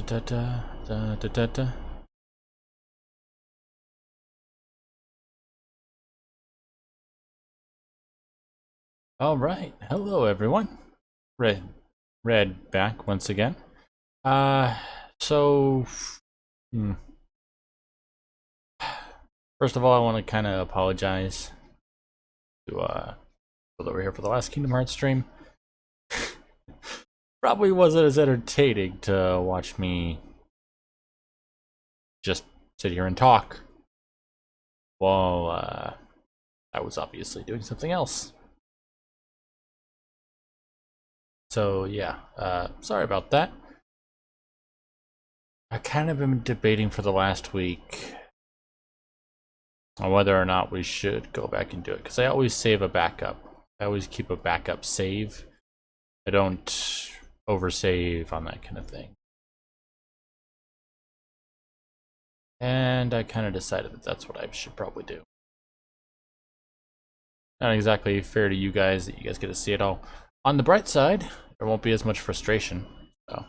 da da da da da da. All right, hello everyone. Red back once again. So, hmm. First of all, I want to kind of apologize to people that were here for the last Kingdom Hearts stream. Probably wasn't as entertaining to watch me just sit here and talk while I was obviously doing something else. So yeah, sorry about that. I kind of been debating for the last week on whether or not we should go back and do it, because I always save a backup. I always keep a backup save. I don't oversave on that kind of thing. And I kind of decided that that's what I should probably do. Not exactly fair to you guys that you guys get to see it all. On the bright side, there won't be as much frustration. So,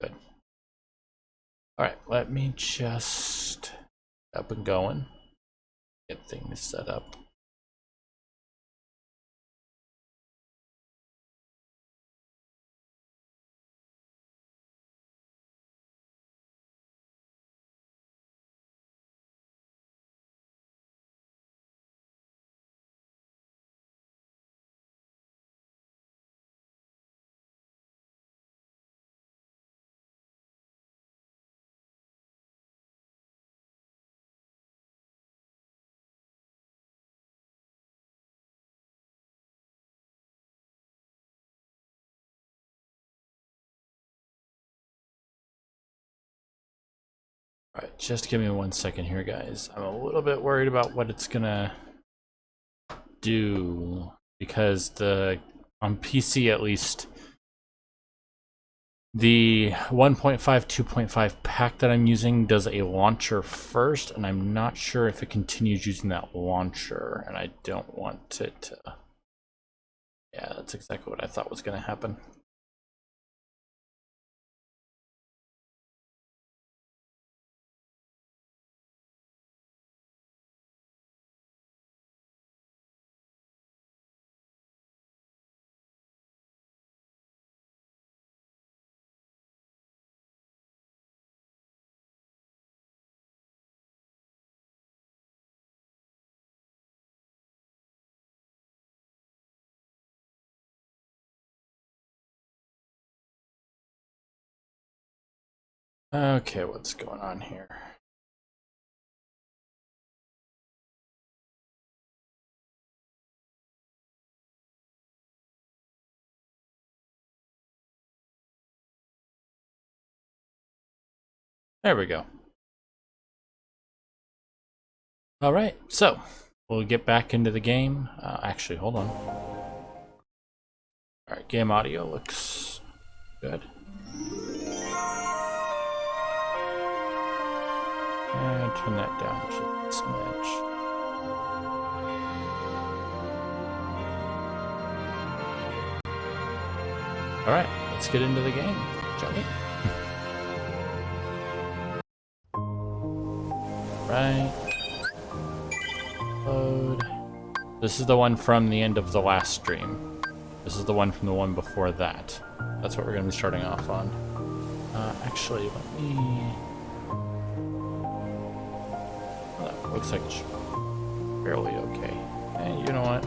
good. Alright, let me just up and going. Get things set up. Alright, just give me 1 second here, guys. I'm a little bit worried about what it's gonna do, because on PC at least, the 1.5 2.5 pack that I'm using does a launcher first, and I'm not sure if it continues using that launcher, and I don't want it to... Yeah, that's exactly what I thought was going to happen. Okay, what's going on here? There we go. All right, so we'll get back into the game. Actually, hold on. All right, game audio looks good. And turn that down just a smidge. All right, let's get into the game, shall we? Right. Load. This is the one from the end of the last stream. This is the one from the one before that. That's what we're going to be starting off on. Actually, let me... Oh, that looks like it's fairly okay. Hey, you know what?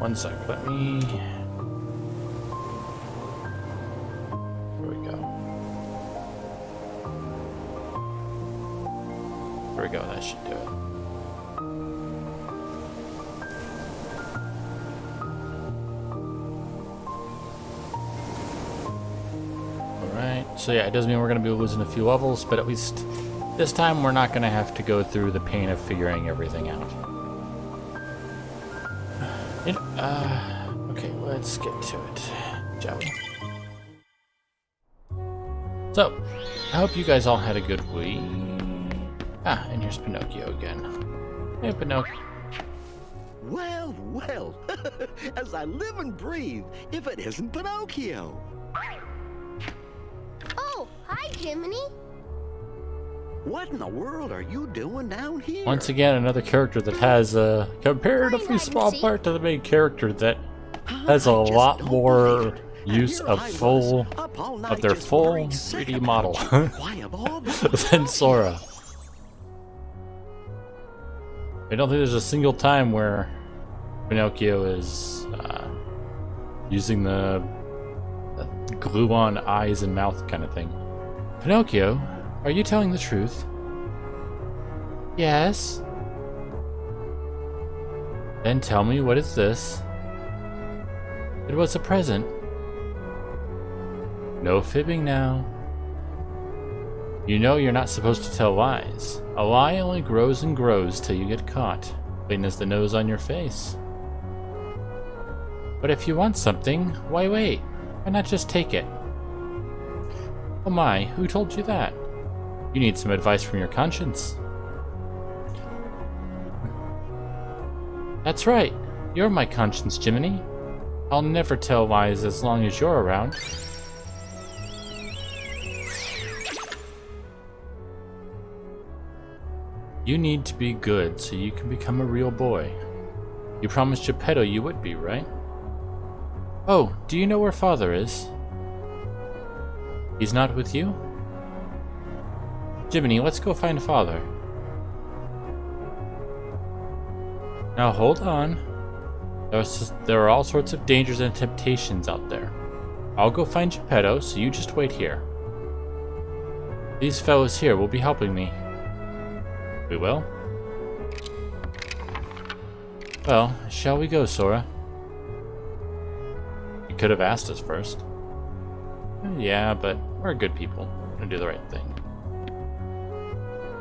1 sec, let me... There we go. There we go, that should do it. Alright, so yeah, it does mean we're going to be losing a few levels, but at least this time we're not going to have to go through the pain of figuring everything out. Okay, let's get to it, shall we? So, I hope you guys all had a good week. Ah, and here's Pinocchio again. Hey, Pinocchio. Well, well, as I live and breathe, if it isn't Pinocchio. Oh, hi, Jiminy. What in the world are you doing down here? Once again, another character that has a comparatively Playing hide small and seek. part to the main character that has a I just lot don't more believe it. And use here of I was, full up all of night their just full worried sick 3D about model you. Why, of all the than Sora. I don't think there's a single time where Pinocchio is using the glue on eyes and mouth kind of thing. Pinocchio, are you telling the truth? Yes. Then tell me, what is this? It was a present. No fibbing now. You know you're not supposed to tell lies. A lie only grows and grows till you get caught, plain as the nose on your face. But if you want something, why wait? Why not just take it? Oh my, who told you that? You need some advice from your conscience. That's right. You're my conscience, Jiminy. I'll never tell lies as long as you're around. You need to be good so you can become a real boy. You promised Geppetto you would be, right? Oh, do you know where Father is? He's not with you? Jiminy, let's go find Father. Now hold on. There are all sorts of dangers and temptations out there. I'll go find Geppetto, so you just wait here. These fellows here will be helping me. We will? Well, shall we go, Sora? You could have asked us first. Yeah, but we're good people. We're gonna do the right thing.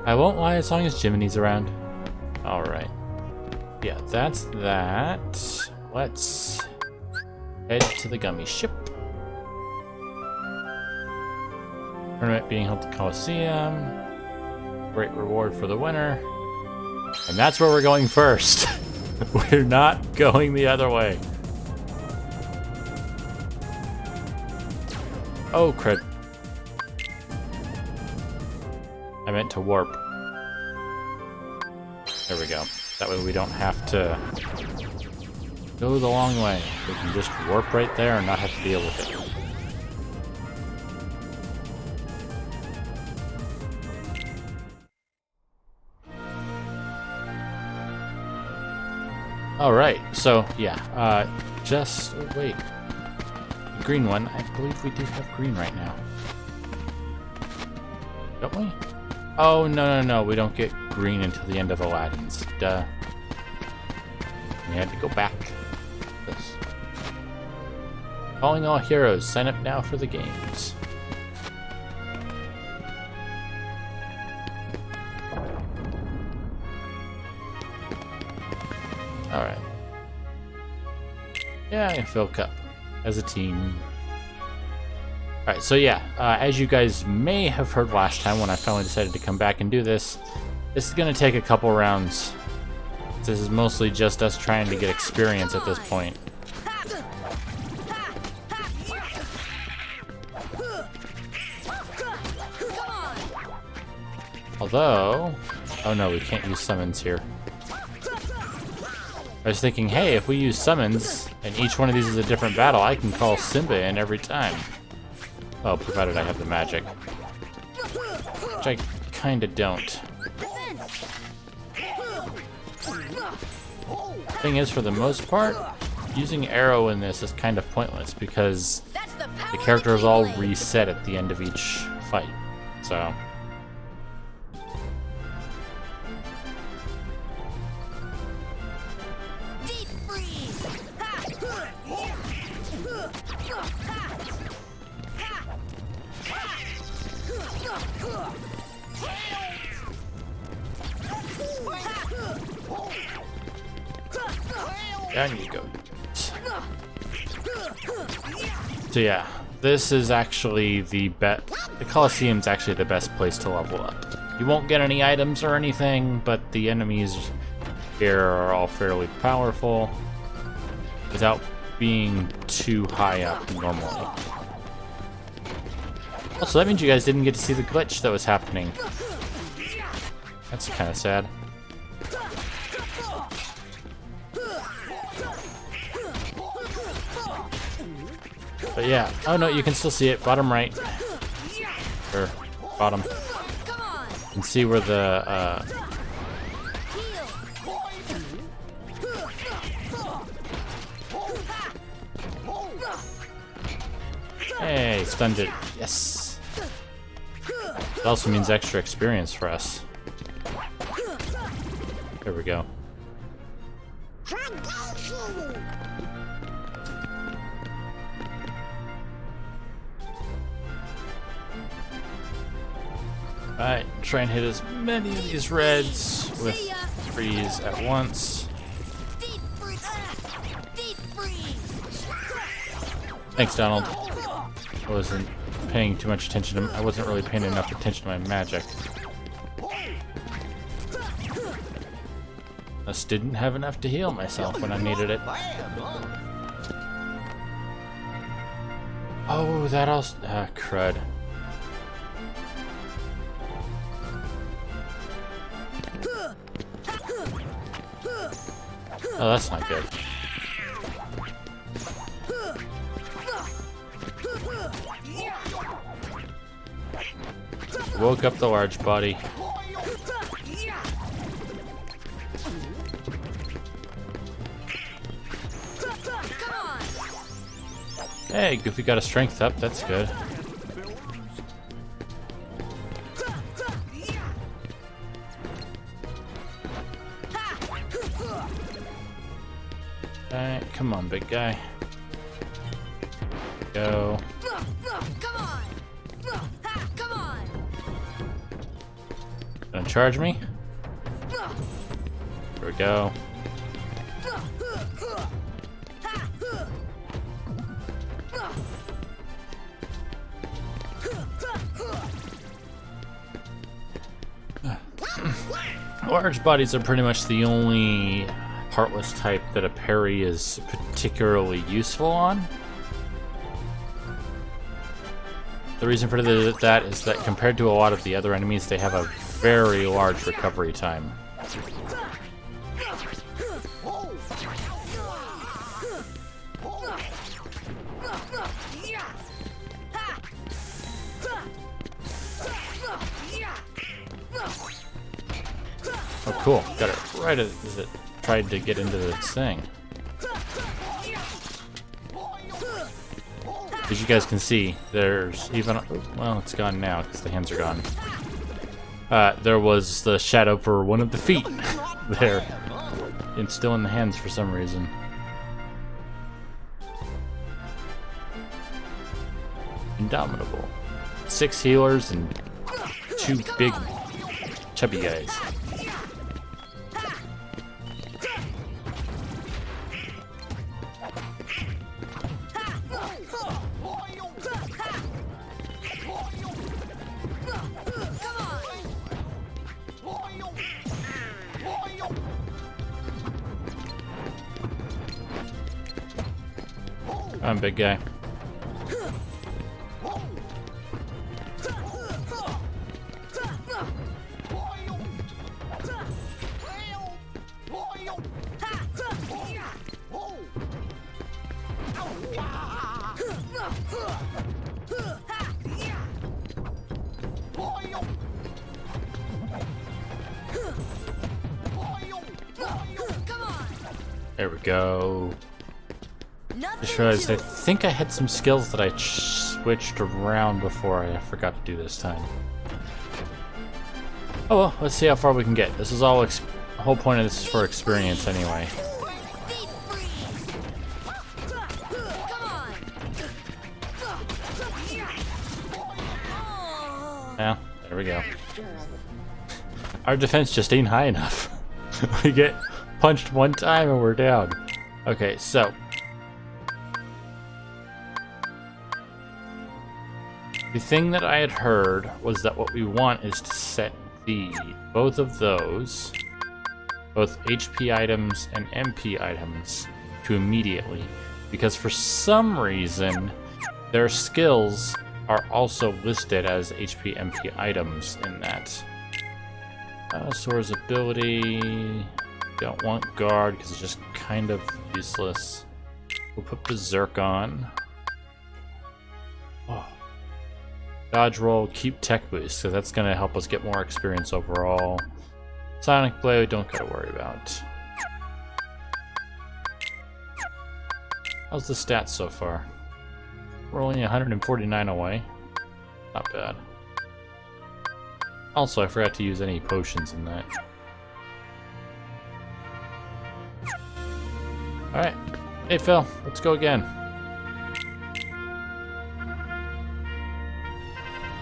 I won't lie as long as Jiminy's around. Alright. Yeah, that's that. Let's head to the gummy ship. Tournament being held at the Coliseum. Great reward for the winner. And that's where we're going first. We're not going the other way. Oh, crud. I meant to warp. There we go. That way we don't have to go the long way. We can just warp right there and not have to deal with it. Alright, so yeah, just wait. Green one, I believe we do have green right now. Don't we? Oh, no, we don't get green until the end of Aladdin's. Duh. We had to go back. This. Calling all heroes, sign up now for the games. Alright. Yeah, I can fill cup as a team. Alright, so yeah, as you guys may have heard last time when I finally decided to come back and do this, this is going to take a couple rounds. This is mostly just us trying to get experience at this point. Although, oh no, we can't use summons here. I was thinking, hey, if we use summons, and each one of these is a different battle, I can call Simba in every time. Oh, provided I have the magic. Which I kinda don't. Thing is, for the most part, using arrow in this is kind of pointless because the character is all reset at the end of each fight. So... down you go. So yeah, this is actually the Coliseum's actually the best place to level up. You won't get any items or anything, but the enemies here are all fairly powerful without being too high up normally. Also, that means you guys didn't get to see the glitch that was happening. That's kind of sad. But yeah, oh no, you can still see it, bottom right. Or bottom. You can see where the, Hey, stunned it. Yes! It also means extra experience for us. There we go. Alright, try and hit as many of these reds with freeze at once. Thanks, Donald. I wasn't paying too much attention to, I wasn't really paying enough attention to my magic. Just didn't have enough to heal myself when I needed it. Oh, that also, crud. Oh, that's not good. Woke up the large body. Hey, Goofy got a strength up, that's good. Alright, come on, big guy. Go. Gonna charge me? There we go. Large bodies are pretty much the only Heartless type that a parry is particularly useful on. The reason for that is that compared to a lot of the other enemies, they have a very large recovery time. Oh, cool. Got it right as it tried to get into this thing. As you guys can see, there's even... Well, it's gone now because the hands are gone. There was the shadow for one of the feet there. It's still in the hands for some reason. Indomitable. 6 healers and 2 big chubby guys. I'm a big guy. There we go. Just realized I think I had some skills that I switched around before I forgot to do this time. Oh well, let's see how far we can get. This is all the whole point of this is for experience anyway. Well, there we go. Our defense just ain't high enough. We get punched one time and we're down. Okay, so the thing that I had heard was that what we want is to set both of those both HP items and MP items to immediately, because for some reason their skills are also listed as HP MP items in that. Sora's ability, don't want guard because it's just kind of useless. We'll put Berserk on. Oh. Dodge roll, keep tech boost, so that's going to help us get more experience overall. Sonic Blade, don't gotta worry about. How's the stats so far? We're only 149 away. Not bad. Also, I forgot to use any potions in that. Alright. Hey Phil, let's go again.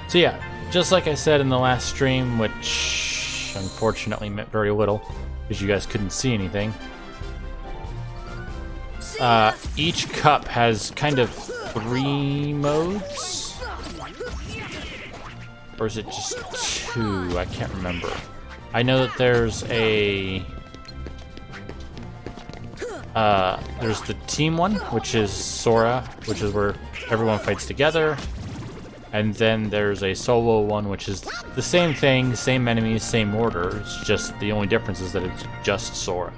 So yeah, just like I said in the last stream, which unfortunately meant very little, because you guys couldn't see anything. Each cup has kind of 3 modes? Or is it just 2? I can't remember. I know that there's the team one, which is Sora, which is where everyone fights together. And then there's a solo one, which is the same thing, same enemies, same order. It's just the only difference is that it's just Sora.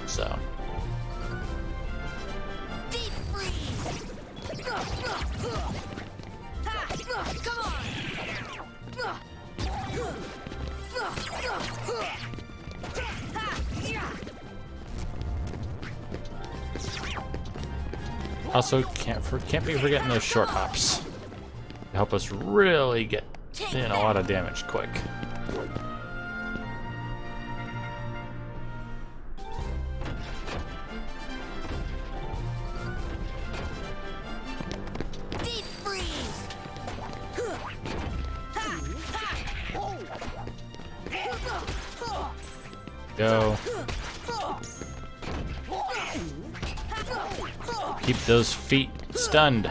So. Also, can't be forgetting those short hops to help us really get in a lot of damage quick. Go. Keep those feet stunned.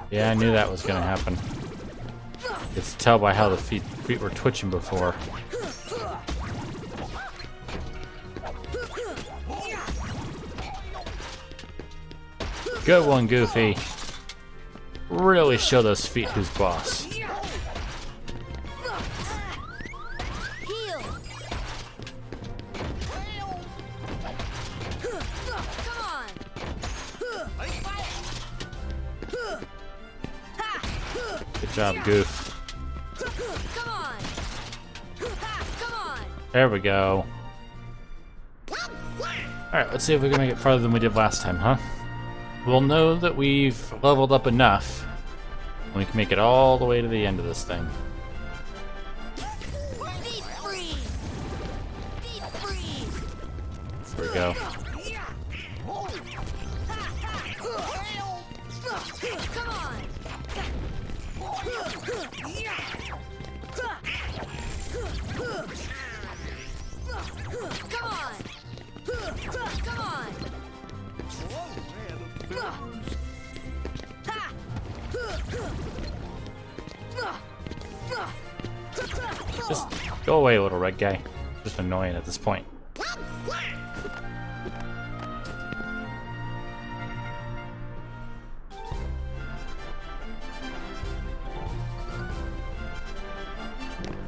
Yeah, I knew that was gonna happen. It's to tell by how the feet were twitching before. Good one, Goofy. Really show those feet who's boss. Good job, Goof. There we go. Alright, let's see if we can make it farther than we did last time, huh? We'll know that we've leveled up enough and we can make it all the way to the end of this thing. There we go. Just go away, little red guy. Just annoying at this point.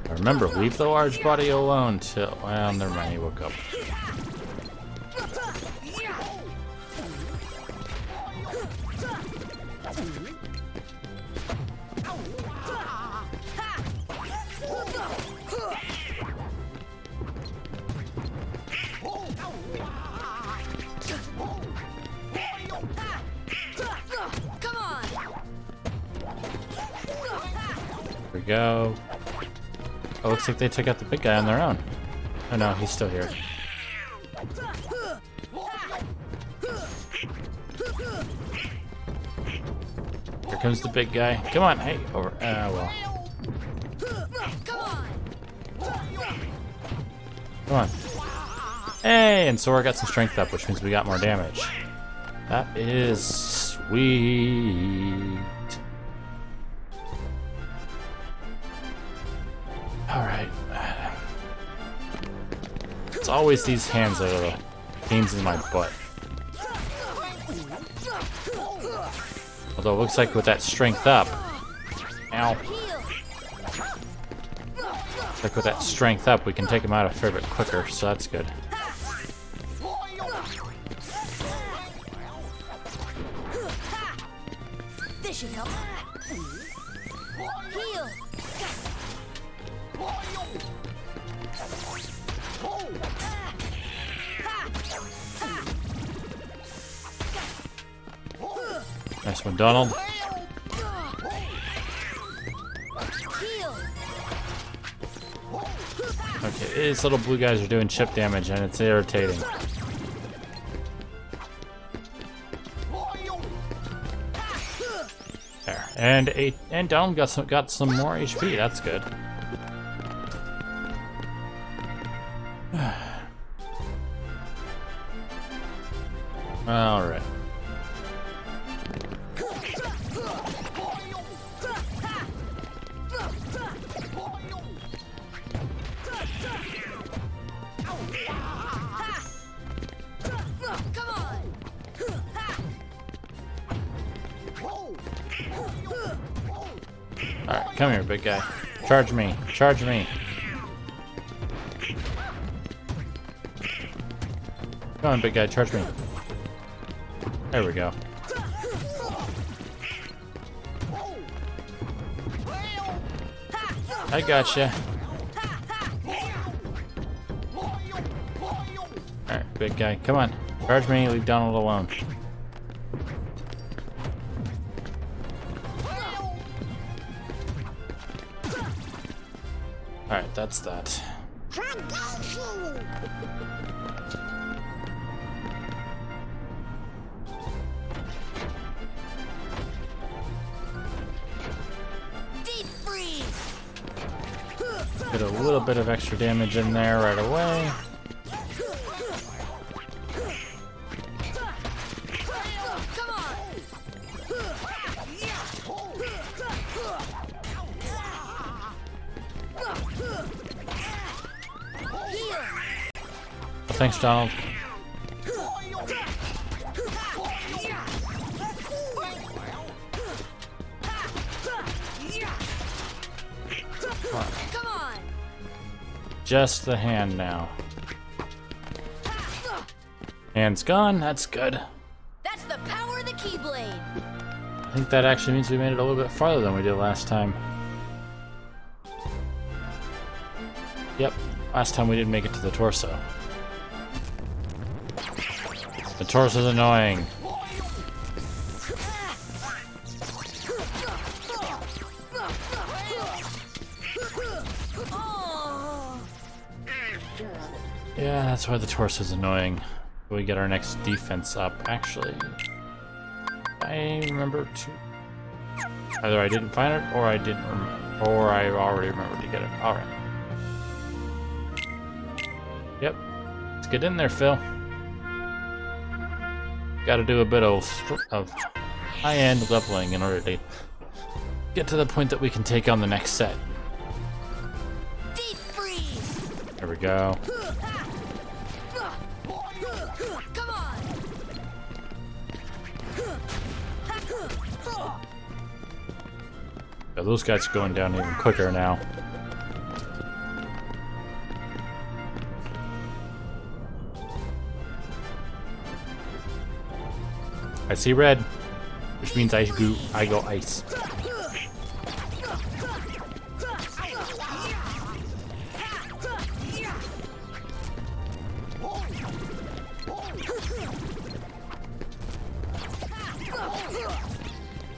Remember, leave the large body alone till... Well, never mind, he woke up. There we go. Oh, looks like they took out the big guy on their own. Oh no, he's still here. Here comes the big guy. Come on, hey, over. Well. Come on. Hey, and Sora got some strength up, which means we got more damage. That is Sweet. Alright. It's always these hands that are the pains in my butt. Although it looks like with that strength up. Ow. Like with that strength up, we can take him out a fair bit quicker, so that's good. This should help. Heal. Nice one, Donald. Heal. Okay, these little blue guys are doing chip damage, and it's irritating. There, and Donald got some more HP. That's good. All right. Come on. All right, come here, big guy. Charge me. Charge me. Come on, big guy. Charge me. There we go. I gotcha. Alright, big guy. Come on. Charge me. Leave Donald alone. Alright, that's that. Deep freeze. Get a little bit of extra damage in there right away. Come on. Heal. Thanks, Donald. Come on. Just the hand now. Hand's gone. That's good. That's the power of the Keyblade. I think that actually means we made it a little bit farther than we did last time. Yep, last time we didn't make it to the torso. The torso's annoying. Oh. Yeah, that's why the torso's annoying. We get our next defense up. Actually, I remember to. Either I didn't find it, or I didn't, or I already remembered to get it. All right. Yep. Let's get in there, Phil. Got to do a bit of high-end leveling in order to get to the point that we can take on the next set. Deep freeze. There we go. Come on. Yeah, those guys are going down even quicker now. I see red, which means I go ice.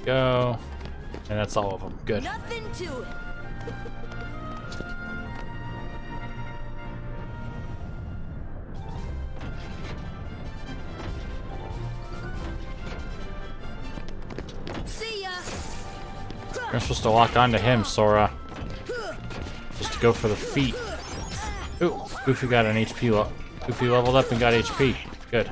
Go. And that's all of them. Good. Nothing to it. See ya. You're supposed to lock onto him, Sora. Just to go for the feet. Ooh, Goofy got an HP level. Goofy leveled up and got HP. Good.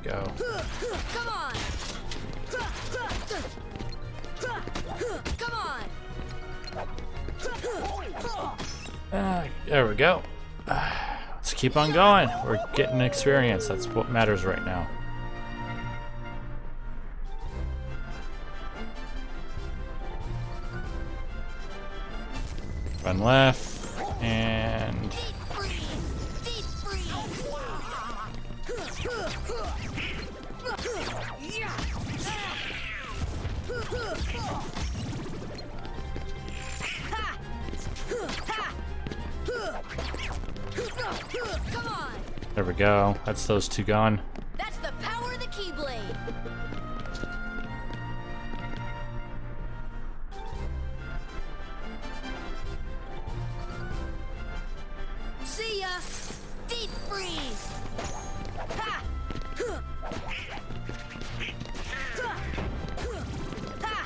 Go. Come on. Come on. There we go. Let's keep on going. We're getting experience. That's what matters right now. Run left and Deep freeze. Deep freeze. Come on. there we go. That's those two gone. That's the power of the Keyblade. See ya. Deep freeze. Ha. Ha. Ha.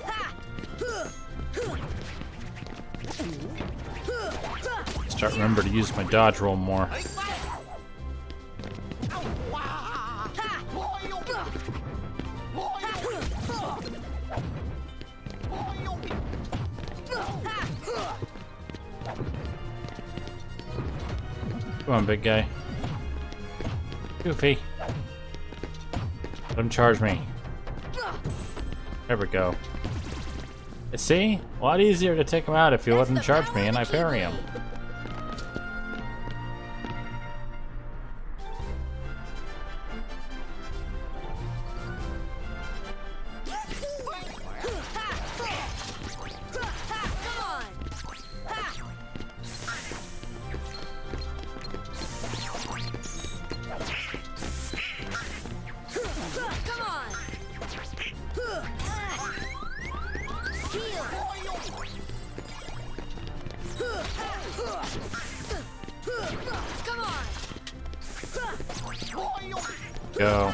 Ha. Start remember to use my dodge roll more. Come on, big guy. Goofy. Let him charge me. There we go. See? A lot easier to take him out if you let him charge me and I parry him. Go.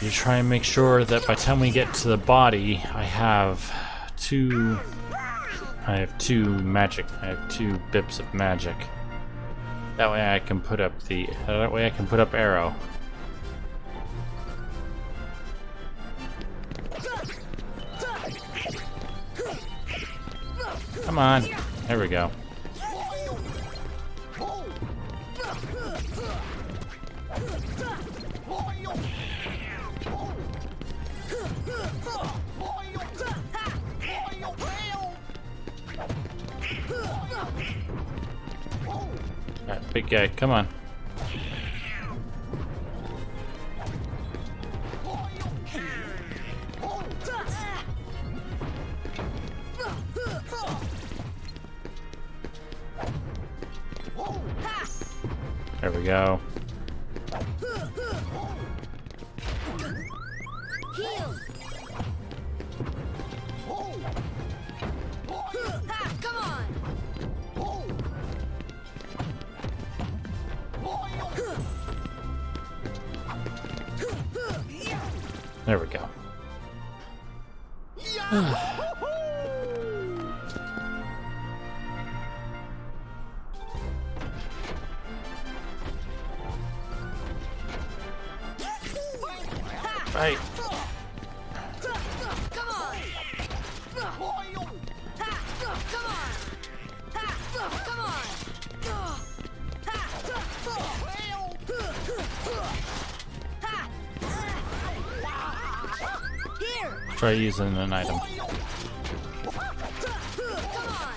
You try and make sure that by the time we get to the body, I have two magic. I have 2 bips of magic. That way I can put up arrow. Come on. There we go. Alright, big guy, come on. There we go. Heal. Come on. There we go. Right. Come on. Come on. Here. Try using an item. Come on.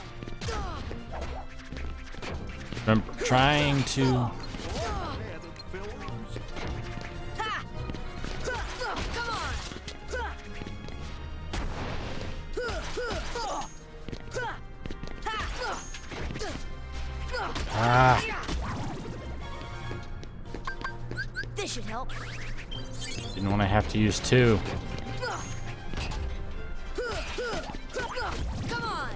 Remember, trying to... Ah, This should help. didn't want to have to use 2. Come on.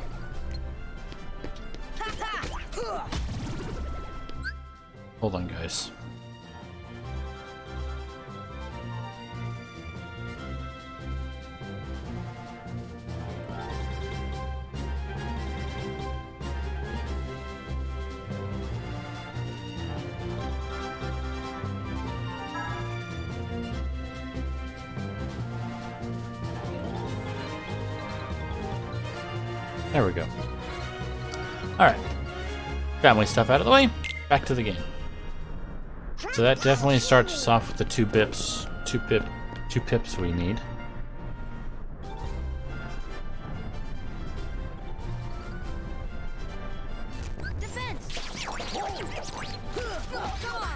Hold on, guys. There we go. Alright. Family stuff out of the way. Back to the game. So that definitely starts us off with the two pips we need. Defense. Come on.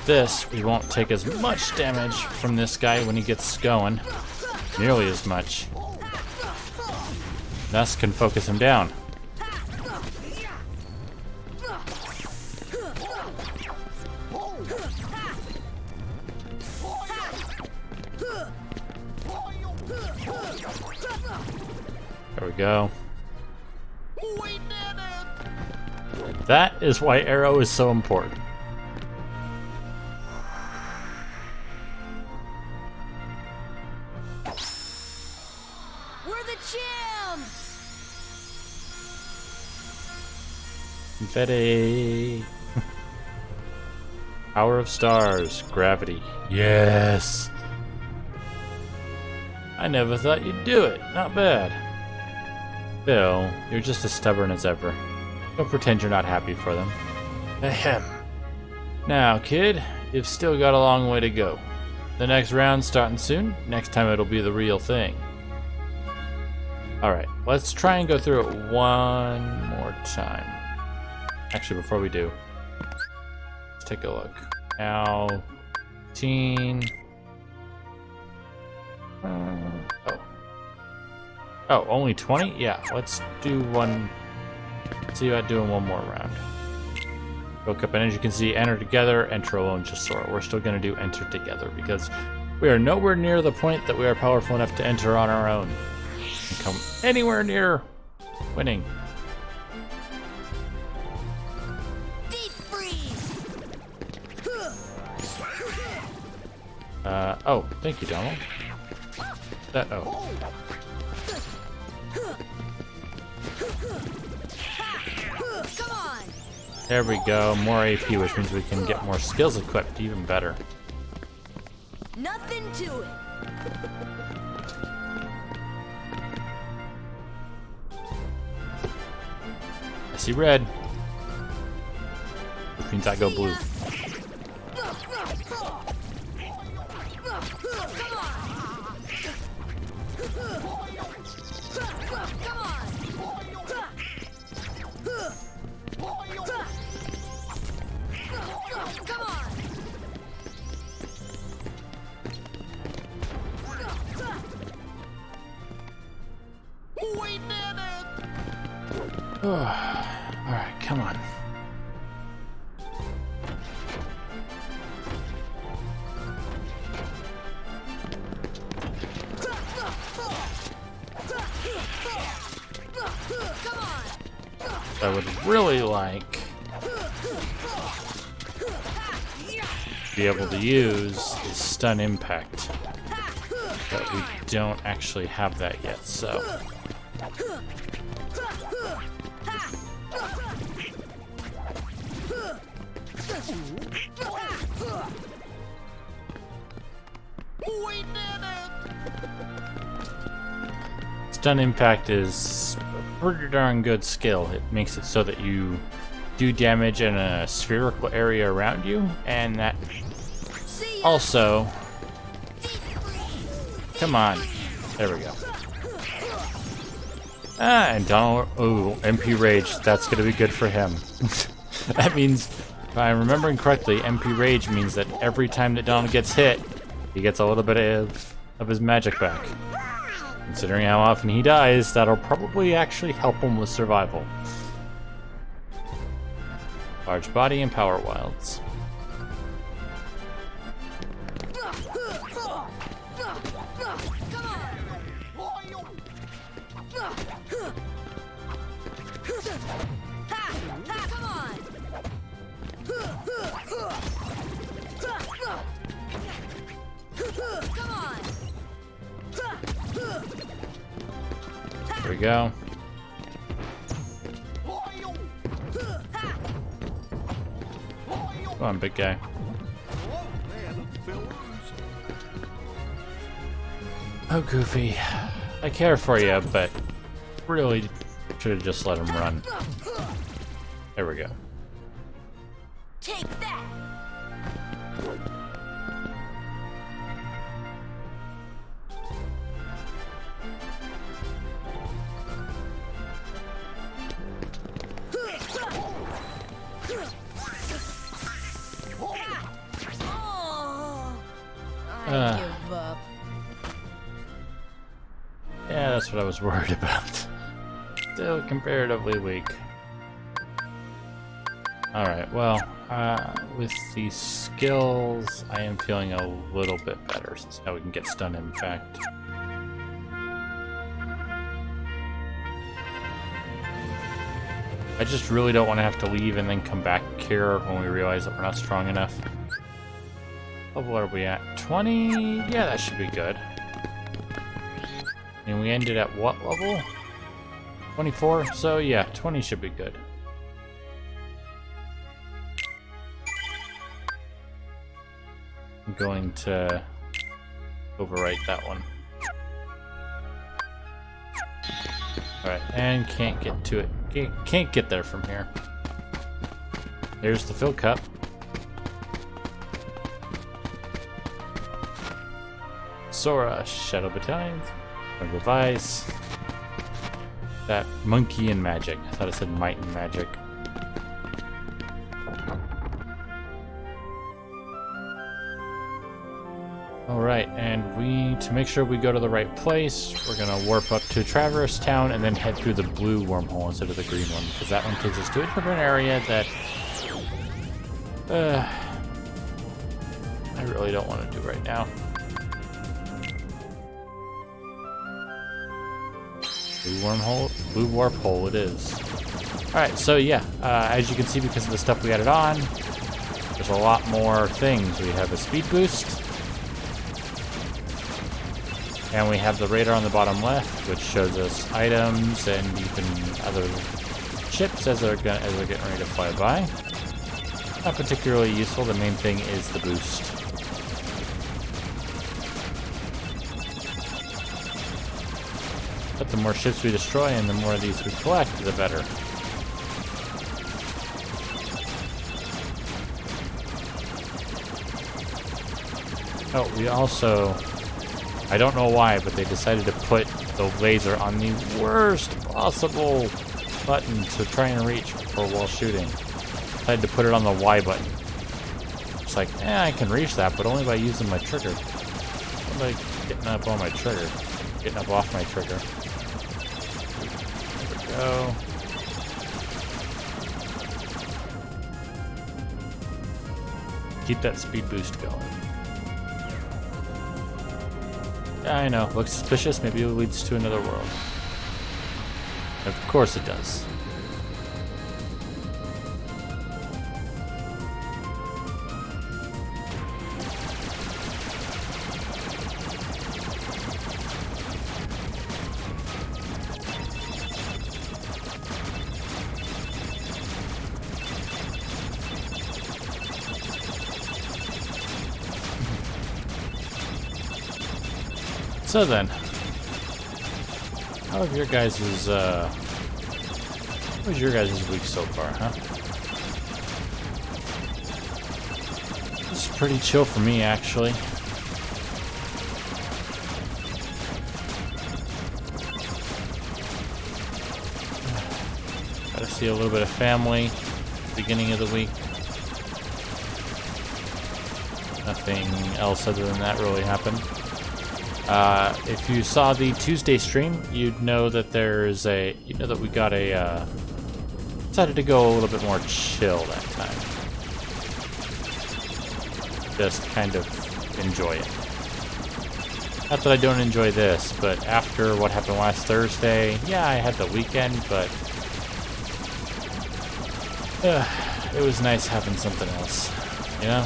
This, we won't take as much damage from this guy when he gets going. Nearly as much. Thus can focus him down. There we go. That is why arrow is so important. We're the champs. Confetti. Power of stars. Gravity. Yes. I never thought you'd do it. Not bad. Bill, you're just as stubborn as ever. Don't pretend you're not happy for them. Ahem. Now, kid, you've still got a long way to go. The next round's starting soon. Next time it'll be the real thing. Alright, let's try and go through it one more time. Actually, before we do, let's take a look. Now, 18. Oh, only 20? Yeah, let's do one. See about doing one more round. Woke up, and as you can see, enter together, enter alone, just Sora. We're still going to do enter together because we are nowhere near the point that we are powerful enough to enter on our own and come anywhere near winning. Deep freeze. Oh, thank you, Donald. Oh. Come on. There we go, more AP, which means we can get more skills equipped, even better. Nothing to it. I see red, which means I go blue. Alright, come on. I would really like to be able to use is stun impact, but we don't actually have that yet, so. Stun impact is a pretty darn good skill. It makes it so that you do damage in a spherical area around you, and that also, come on, there we go. And Donald, ooh, MP Rage, that's gonna be good for him. That means, if I'm remembering correctly, MP Rage means that every time that Donald gets hit, he gets a little bit of his magic back. Considering how often he dies, that'll probably actually help him with survival. Large body and power wilds. There we go. Come on, big guy. Oh, Goofy. I care for you, but really should have just let him run. There we go. Take that. Oh, I give up. Yeah, that's what I was worried about. Still comparatively weak. Alright, well, with these skills, I am feeling a little bit better, since now we can get stun impact. I just really don't want to have to leave and then come back here when we realize that we're not strong enough. What level are we at? 20? Yeah, that should be good. And we ended at what level? 24? So yeah, 20 should be good. I'm going to overwrite that one. Alright, and can't get to it. Can't get there from here. There's the fill cup. Sora, Shadow Battalions. Revise. That monkey and magic. I thought it said might and magic. Alright, and to make sure we go to the right place, we're gonna warp up to Traverse Town and then head through the blue wormhole instead of the green one, because that one takes us to a different area that I really don't want to do right now. Blue wormhole, blue warp hole it is. Alright, so yeah, as you can see, because of the stuff we added on, there's a lot more things. We have a speed boost. And we have the radar on the bottom left, which shows us items and even other ships as they're getting ready to fly by. Not particularly useful. The main thing is the boost. But the more ships we destroy and the more of these we collect, the better. Oh, we also... I don't know why, but they decided to put the laser on the worst possible button to try and reach for while shooting. Decided to put it on the Y button. It's like, I can reach that, but only by using my trigger. Not by getting up on my trigger. Getting up off my trigger. There we go. Keep that speed boost going. I know, looks suspicious, maybe it leads to another world. Of course it does. So then, how was your guys' week so far, huh? It's pretty chill for me, actually. Got to see a little bit of family beginning of the week. Nothing else other than that really happened. If you saw the Tuesday stream, you'd know that we got decided to go a little bit more chill that time. Just kind of enjoy it. Not that I don't enjoy this, but after what happened last Thursday, yeah, I had the weekend, but it was nice having something else, you know?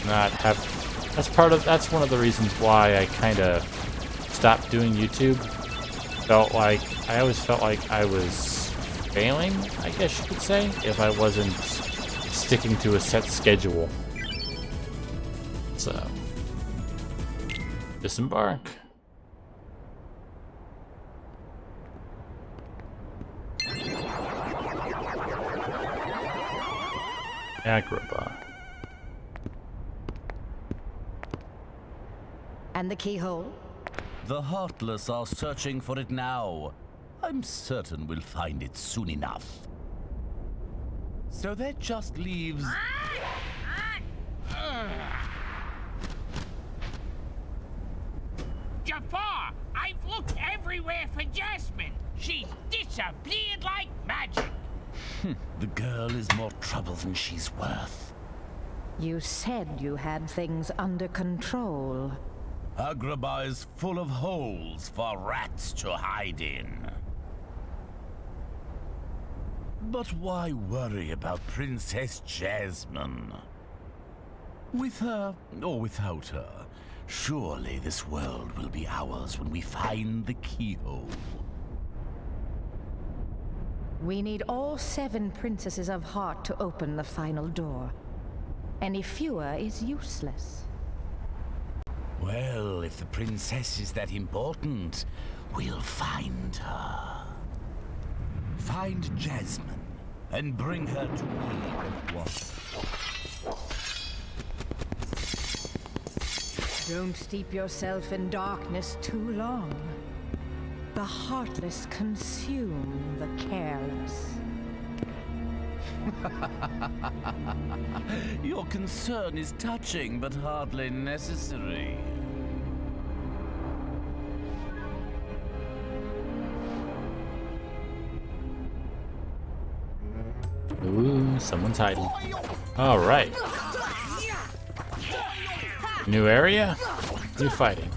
Not have... That's one of the reasons why I kind of stopped doing YouTube. I always felt like I was failing, I guess you could say, if I wasn't sticking to a set schedule. So, disembark. Agrabah. And the keyhole? The Heartless are searching for it now. I'm certain we'll find it soon enough. So that just leaves... Jafar, I've looked everywhere for Jasmine. She's disappeared like magic. The girl is more trouble than she's worth. You said you had things under control. Agrabah is full of holes for rats to hide in. But why worry about Princess Jasmine? With her or without her, surely this world will be ours when we find the keyhole. We need all 7 princesses of heart to open the final door. Any fewer is useless. Well, if the princess is that important, we'll find her. Find Jasmine and bring her to me at once. Don't steep yourself in darkness too long. The heartless consume the careless. Your concern is touching, but hardly necessary. Ooh, someone's hiding. All right. New area, new fighting.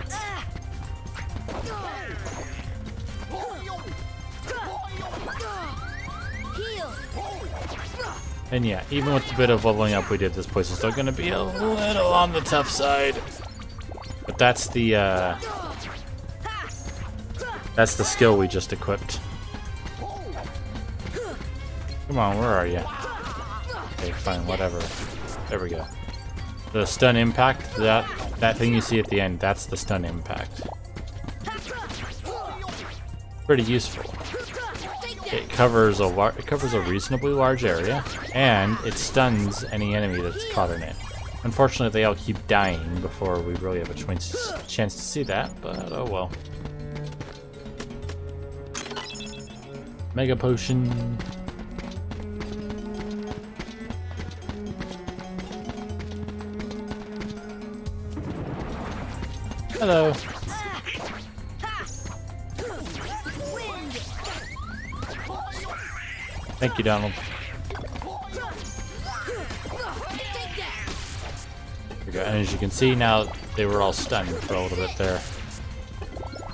Heal. And yeah, even with the bit of leveling up we did, this place is still going to be a little on the tough side. But that's the skill we just equipped. Come on, where are you? Okay, fine, whatever. There we go. The stun impact, that thing you see at the end, that's the stun impact. Pretty useful. It covers a reasonably large area, and it stuns any enemy that's caught in it. Unfortunately, they all keep dying before we really have a chance to see that, but oh well. Mega potion. Hello. Thank you, Donald. There we go. And as you can see now, they were all stunned for a little bit there.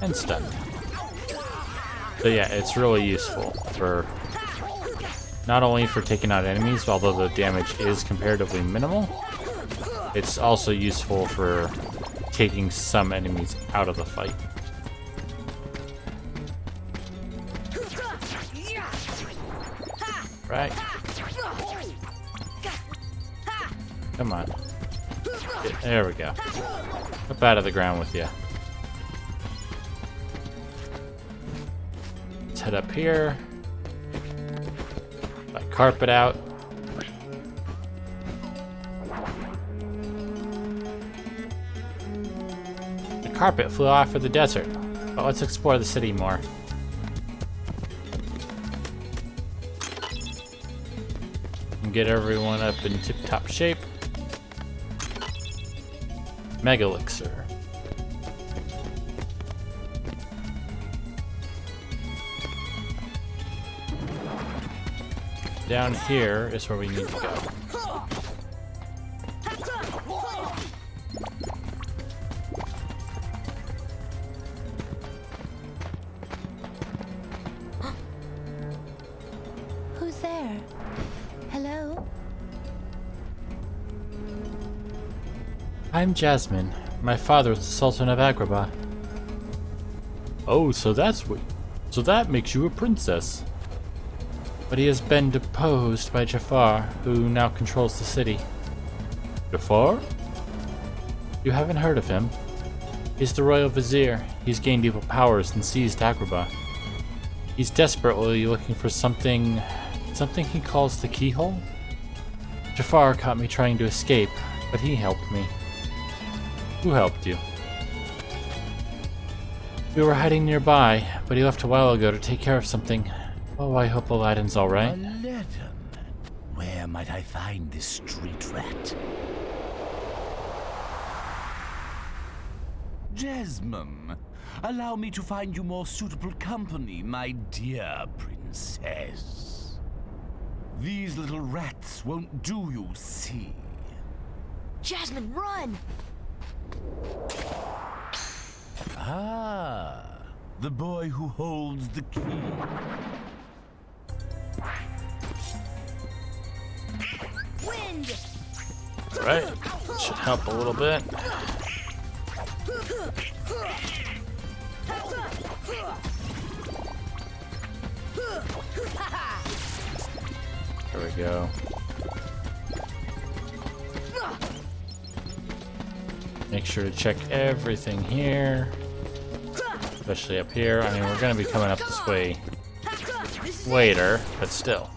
And stunned. So yeah, it's really useful for not only for taking out enemies, although the damage is comparatively minimal, it's also useful for taking some enemies out of the fight. Right. Come on. There we go. Up out of the ground with you. Let's head up here. Like carpet out. The carpet flew off of the desert, but let's explore the city more. Get everyone up in tip-top shape. Mega Elixir. Down here is where we need to go. Who's there? Hello? I'm Jasmine. My father is the Sultan of Agrabah. Oh, so that makes you a princess. But he has been deposed by Jafar, who now controls the city. Jafar? You haven't heard of him. He's the royal vizier. He's gained evil powers and seized Agrabah. He's desperately looking for something he calls the keyhole? Jafar caught me trying to escape, but he helped me. Who helped you? We were hiding nearby, but he left a while ago to take care of something. Oh, I hope Aladdin's alright. Aladdin? Where might I find this street rat? Jasmine, allow me to find you more suitable company, my dear princess. These little rats won't do, you see. Jasmine, run! Ah, the boy who holds the key. Wind! Alright, should help a little bit. There we go. Make sure to check everything here, especially up here. I mean, we're going to be coming up this way later, but still.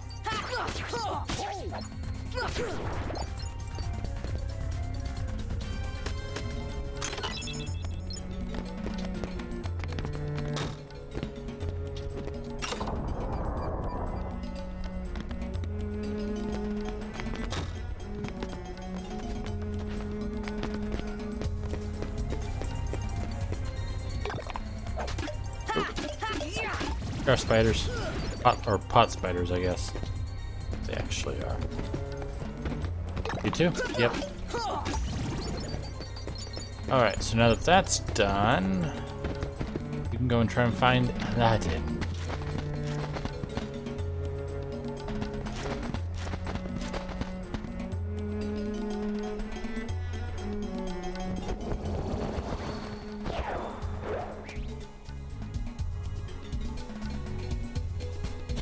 There are spiders. Pot spiders, I guess. They actually are. You too? Yep. Alright, so now that that's done, we can go and try and find Aladdin.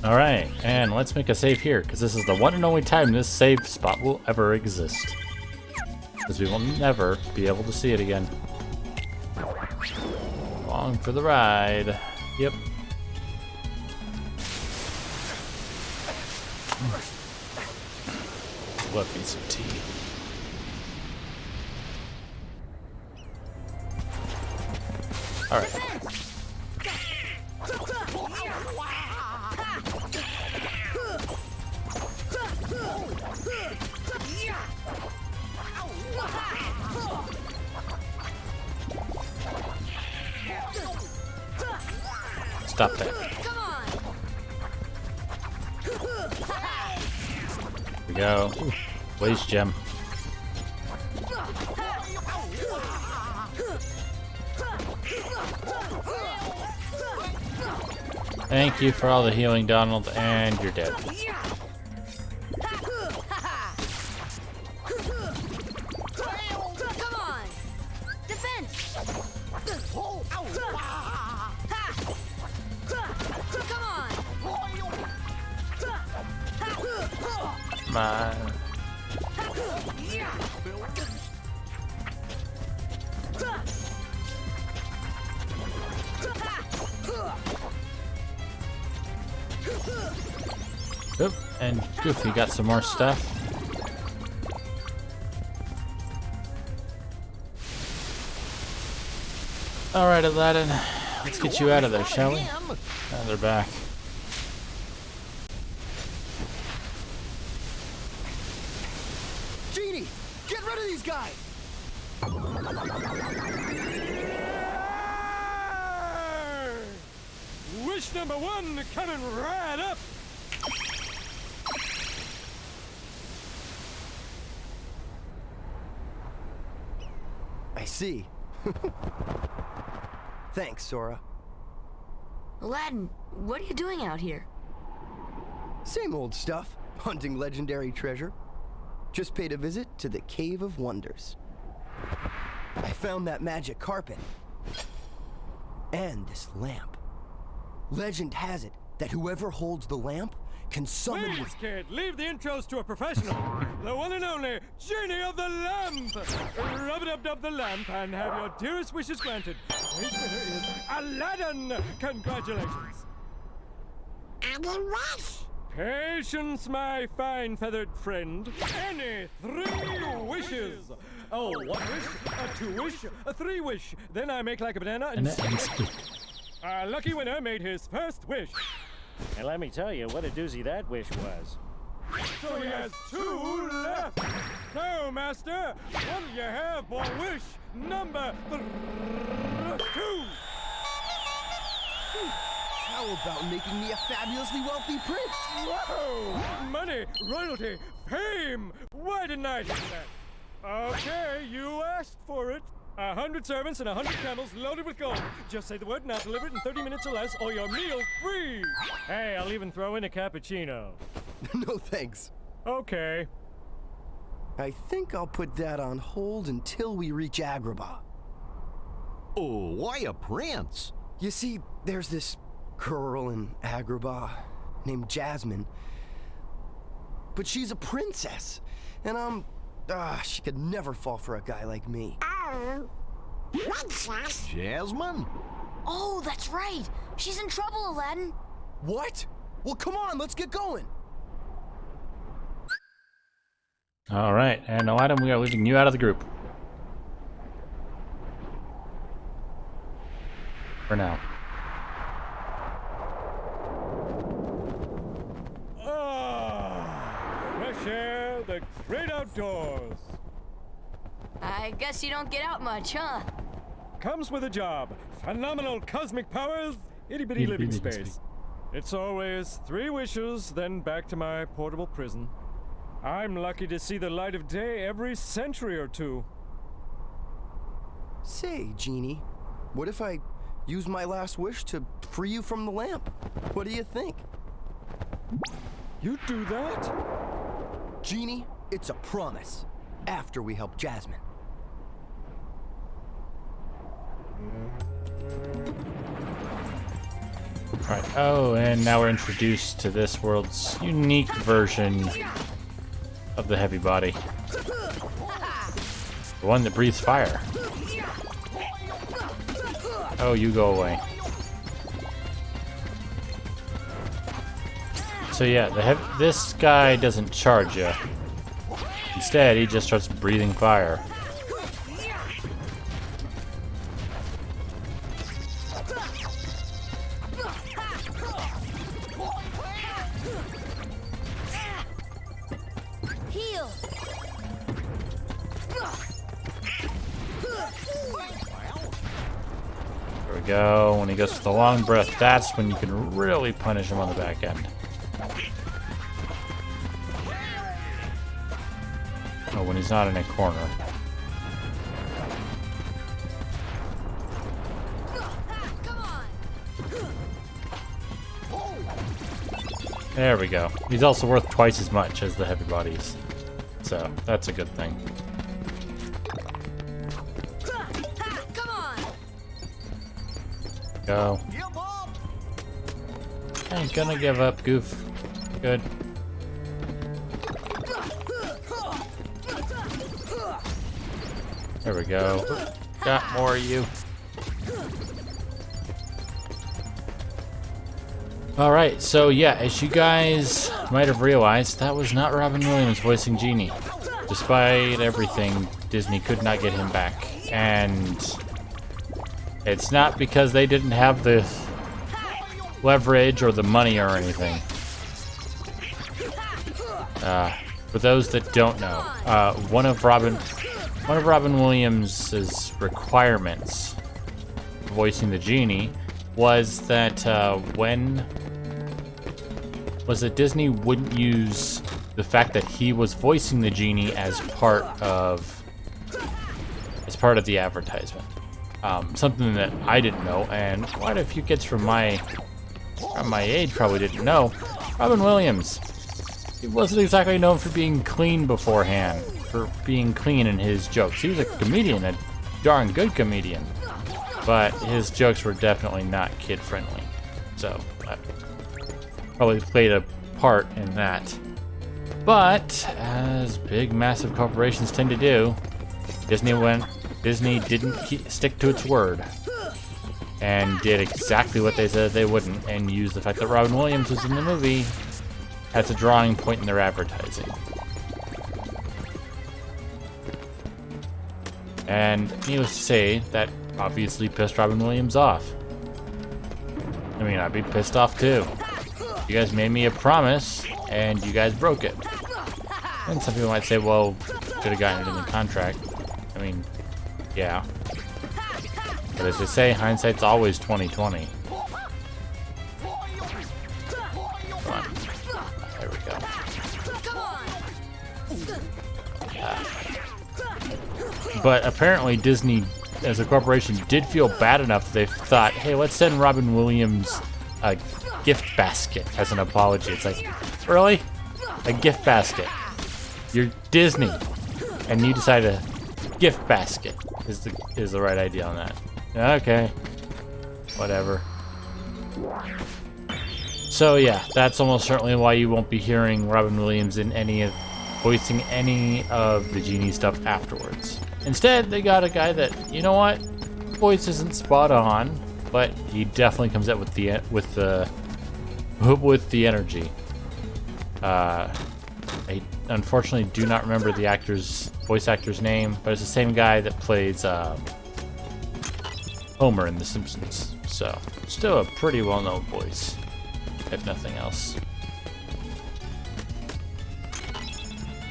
Alright, and let's make a save here, because this is the one and only time this save spot will ever exist. Because we will never be able to see it again. Along for the ride. Yep. Love me some tea. Alright. Stop that. Come on! Here we go. Ooh, Blaze gem. Thank you for all the healing, Donald, and you're dead. Come on! Defense! Come on! Come on. Oop, and Goofy got some more stuff. Alright, Aladdin. Let's get you out of there, shall we? Oh, they're back. Genie, get rid of these guys! Wish number one coming right up. I see. Thanks, Sora. Aladdin, what are you doing out here? Same old stuff, hunting legendary treasure. Just paid a visit to the Cave of Wonders. I found that magic carpet. And this lamp. Legend has it that whoever holds the lamp can summon... Please, kid, leave the intros to a professional. The one and only Genie of the Lamp. Rub-a-dub-dub the lamp and have your dearest wishes granted. Today's winner is Aladdin. Congratulations. Aladdin what? Patience, my fine feathered friend. Any 3 wishes. Oh, 1 wish, a 2 wish, a 3 wish. Then I make like a banana and split. our lucky winner made his first wish. And let me tell you what a doozy that wish was. So he has 2 left. So, master, what'll you have for wish number 2? How about making me a fabulously wealthy prince? Whoa! Money, royalty, fame! Why didn't I do that? Okay, you asked for it. 100 servants and 100 camels loaded with gold. Just say the word and I'll deliver it in 30 minutes or less, or your meal's free. Hey, I'll even throw in a cappuccino. No thanks. Okay. I think I'll put that on hold until we reach Agrabah. Oh, why a prince? You see, there's this girl in Agrabah named Jasmine. But she's a princess. And she could never fall for a guy like me. Princess? Jasmine? Oh, that's right. She's in trouble, Aladdin. What? Well, come on, let's get going. All right, and Aladdin, we are leaving you out of the group. For now. Fresh air, the great outdoors. I guess you don't get out much, huh? Comes with a job. Phenomenal cosmic powers, itty-bitty living space. It's always 3 wishes, then back to my portable prison. I'm lucky to see the light of day every century or 2. Say, Genie, what if I use my last wish to free you from the lamp? What do you think? You do that? Genie, it's a promise. After we help Jasmine. Alright, oh, and now we're introduced to this world's unique version of the heavy body. The one that breathes fire. Oh, you go away. So yeah, this guy doesn't charge you. Instead, he just starts breathing fire. Heal. There we go. When he goes for the long breath, that's when you can really punish him on the back end. Oh, when he's not in a corner. There we go. He's also worth twice as much as the heavy bodies. So, that's a good thing. Come on. Go. I ain't gonna give up, Goof. Good. There we go. Got more of you. Alright, so yeah, as you guys might have realized, that was not Robin Williams voicing Genie. Despite everything, Disney could not get him back. And it's not because they didn't have the leverage or the money or anything. For those that don't know, one of Robin Williams' requirements voicing the Genie was that Disney wouldn't use the fact that he was voicing the Genie as part of the advertisement. Something that I didn't know, and quite a few kids from my age probably didn't know. Robin Williams, he wasn't exactly known for being clean beforehand, for being clean in his jokes. He was a comedian, a darn good comedian, but his jokes were definitely not kid-friendly. So that probably played a part in that. But as big, massive corporations tend to do, Disney didn't stick to its word and did exactly what they said they wouldn't, and used the fact that Robin Williams was in the movie That's a drawing point in their advertising. And needless to say, that obviously pissed Robin Williams off. I mean, I'd be pissed off too. You guys made me a promise, and you guys broke it. And some people might say, well, should have gotten it in the contract. I mean, yeah. But as they say, hindsight's always 20/20. Come on. There we go. But apparently Disney, as a corporation, did feel bad enough they thought, hey, let's send Robin Williams a gift basket as an apology. It's like, really? A gift basket? You're Disney, and you decided a gift basket is the right idea on that. Okay, whatever. So yeah, that's almost certainly why you won't be hearing Robin Williams in voicing any of the Genie stuff afterwards. Instead, they got a guy that, you know what, voice isn't spot on, but he definitely comes out with the energy. I unfortunately do not remember the voice actor's name, but it's the same guy that plays Homer in The Simpsons. So, still a pretty well-known voice, if nothing else.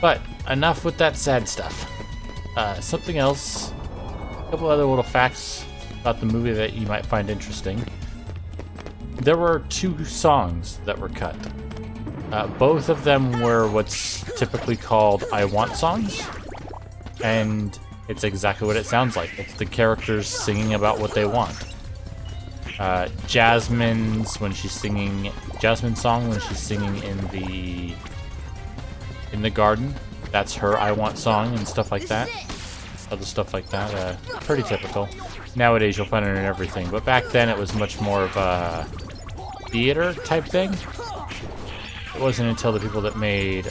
But enough with that sad stuff. Something else, a couple other little facts about the movie that you might find interesting. There were 2 songs that were cut. Both of them were what's typically called I Want songs, and it's exactly what it sounds like. It's the characters singing about what they want. Jasmine's song when she's singing in the garden. That's her I Want song and stuff like that. Other stuff like that. Pretty typical. Nowadays you'll find it in everything, but back then it was much more of a theater type thing. It wasn't until the people that made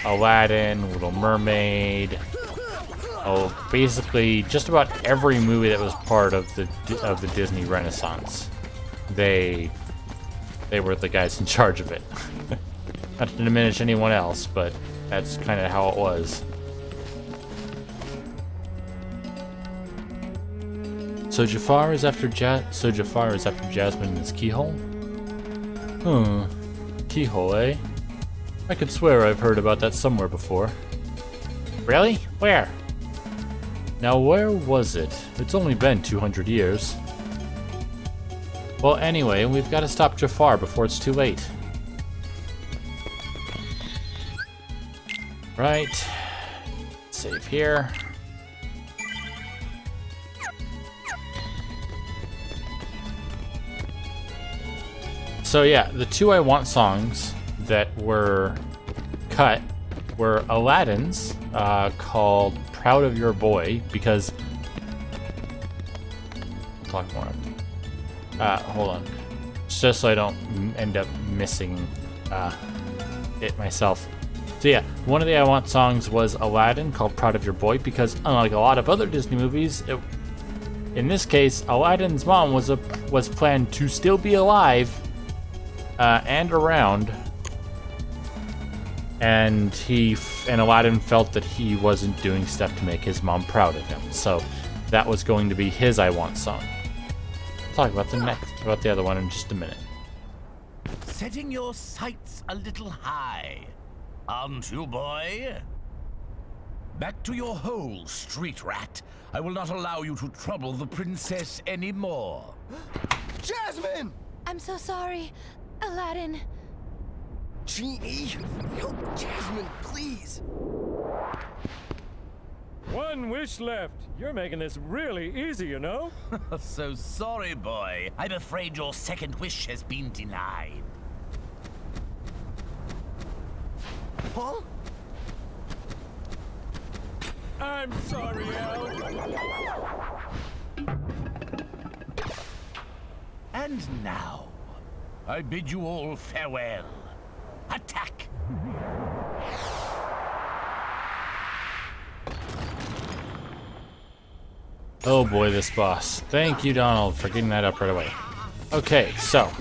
Aladdin, Little Mermaid, basically just about every movie that was part of the Disney Renaissance, they were the guys in charge of it. Not to diminish anyone else, but that's kind of how it was. So Jafar is after Jasmine in his keyhole? Keyhole, eh? I could swear I've heard about that somewhere before. Really? Where? Now where was it? It's only been 200 years. Well, anyway, we've got to stop Jafar before it's too late. Right. Save here. So yeah, the 2 I Want songs that were cut were Aladdin's, called Proud of Your Boy, because... I'll talk more after. Hold on. Just so I don't end up missing it myself. So yeah, one of the I Want songs was Aladdin, called Proud of Your Boy, because unlike a lot of other Disney movies, in this case, Aladdin's mom was planned to still be alive and around, and Aladdin felt that he wasn't doing stuff to make his mom proud of him, so that was going to be his I Want song. I'll talk about the other one in just a minute. Setting your sights a little high, aren't you, boy? Back to your hole, street rat. I will not allow you to trouble the princess anymore. Jasmine! I'm so sorry, Aladdin. Genie, help Jasmine, please. One wish left. You're making this really easy, you know? So sorry, boy. I'm afraid your second wish has been denied. Huh? I'm sorry, Al. And now, I bid you all farewell. Attack! Oh boy, this boss. Thank you, Donald, for getting that up right away. Okay, so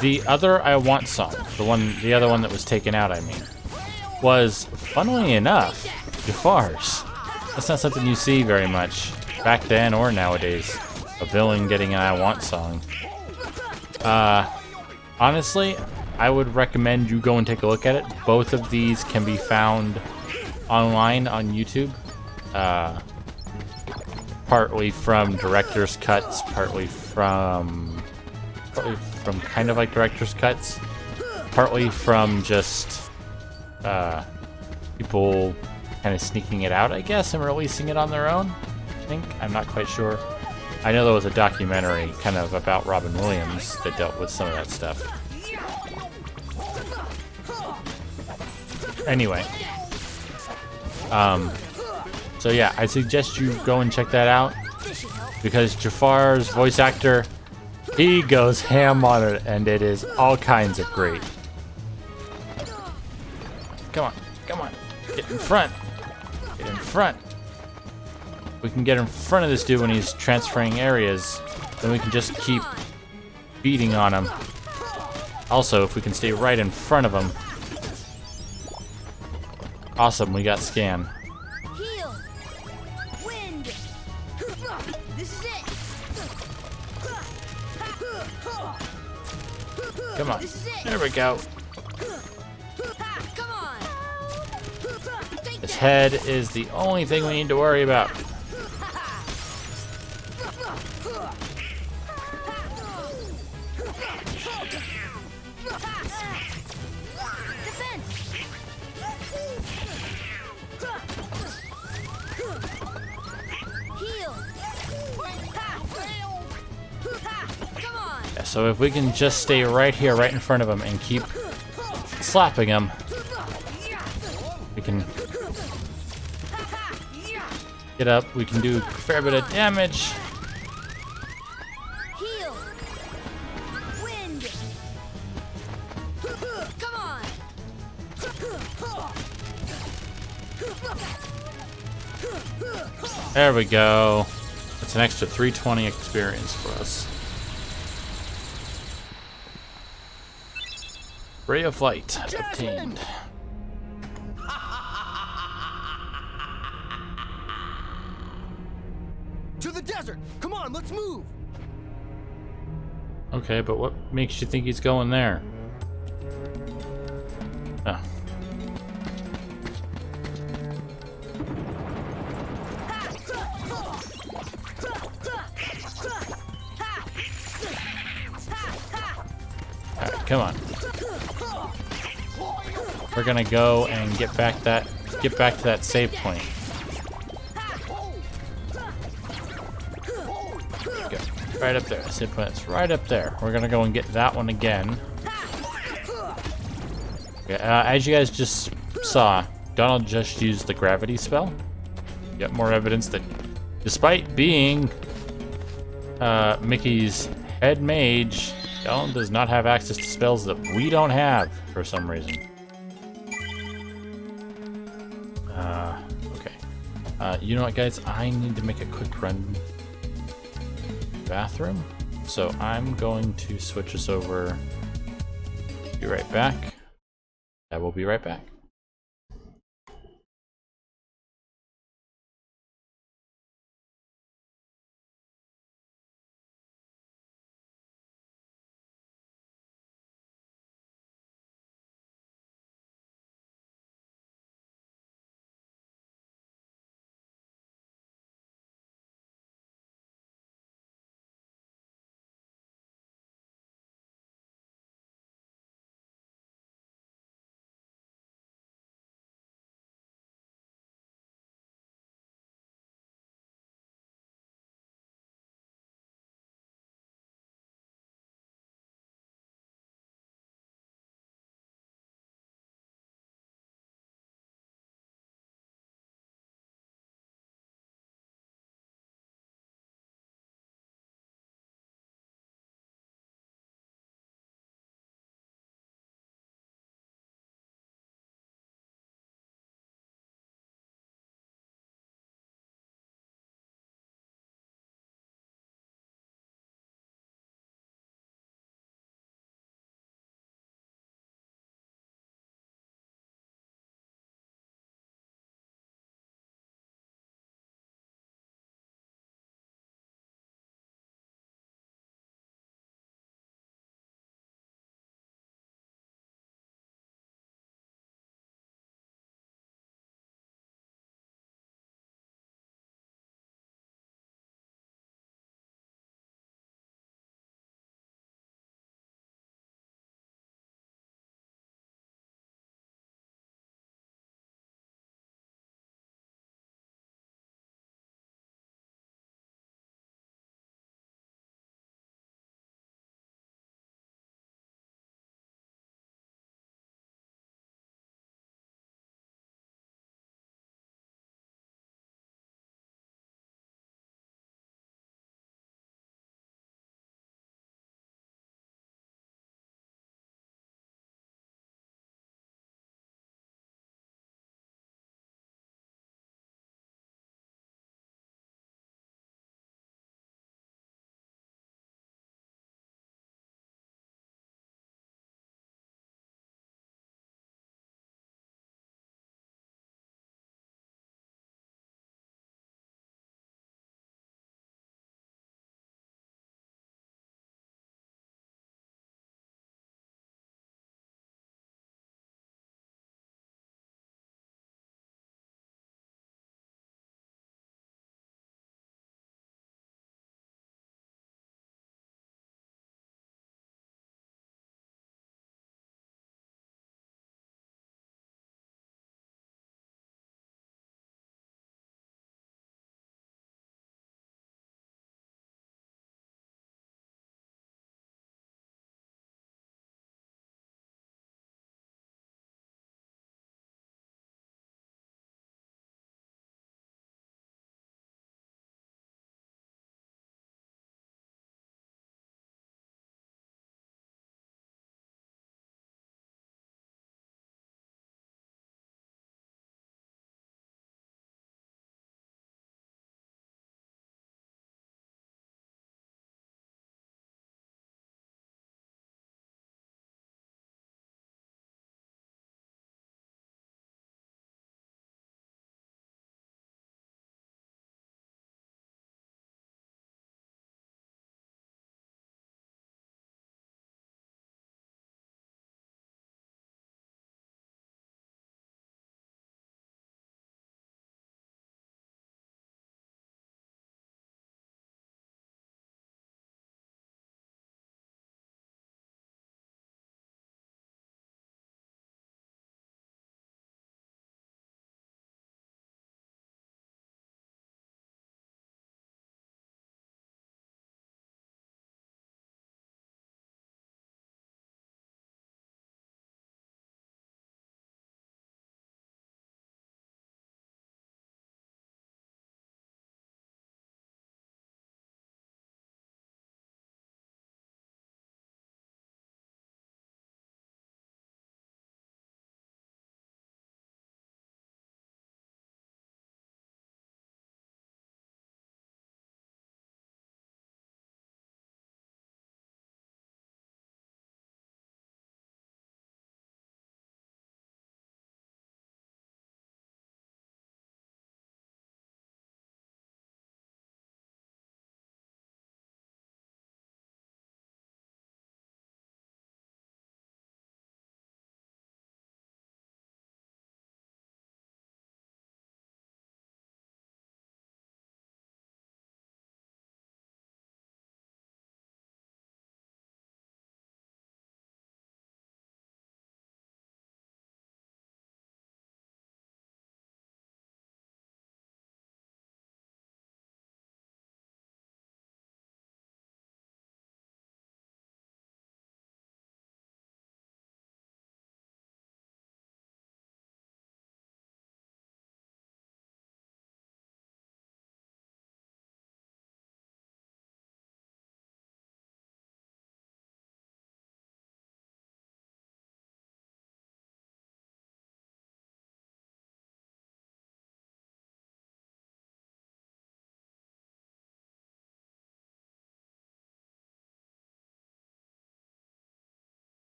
the other I Want song, the other one that was taken out, I mean, was, funnily enough, Jafar's. That's not something you see very much, back then or nowadays. A villain getting an I Want song. Honestly, I would recommend you go and take a look at it. Both of these can be found online on YouTube. Partly from director's cuts, partly from kind of like director's cuts, partly from just people kind of sneaking it out, I guess, and releasing it on their own. I think, I'm not quite sure. I know there was a documentary kind of about Robin Williams that dealt with some of that stuff. Anyway, so yeah, I suggest you go and check that out, because Jafar's voice actor, he goes ham on it, and it is all kinds of great. Come on, come on, get in front, get in front. We can get in front of this dude when he's transferring areas, then we can just keep beating on him. Also, if we can stay right in front of him. Awesome, we got scan. Heal. Wind. This is it. Come on, This is it. there we go. Come on. Take His that. head is the only thing we need to worry about. Heal. Come on. Yeah, so if we can just stay right here, right in front of him, and keep slapping him, we can get up. We can do a fair bit of damage. Heal. Wind. Come on. There we go. That's an extra 320 experience for us. Ray of Light obtained. To the desert! Come on, let's move! Okay, but what makes you think he's going there? Oh. Alright, come on. We're gonna go and get back to that save point. Go. Right up there. Save point's right up there. We're gonna go and get that one again. Okay, as you guys just saw, Donald just used the gravity spell. Get more evidence that despite being Mickey's head mage, Donald does not have access to spells that we don't have for some reason. Okay. You know what, guys? I need to make a quick run to the bathroom. So I'm going to switch us over. Be right back. I will be right back.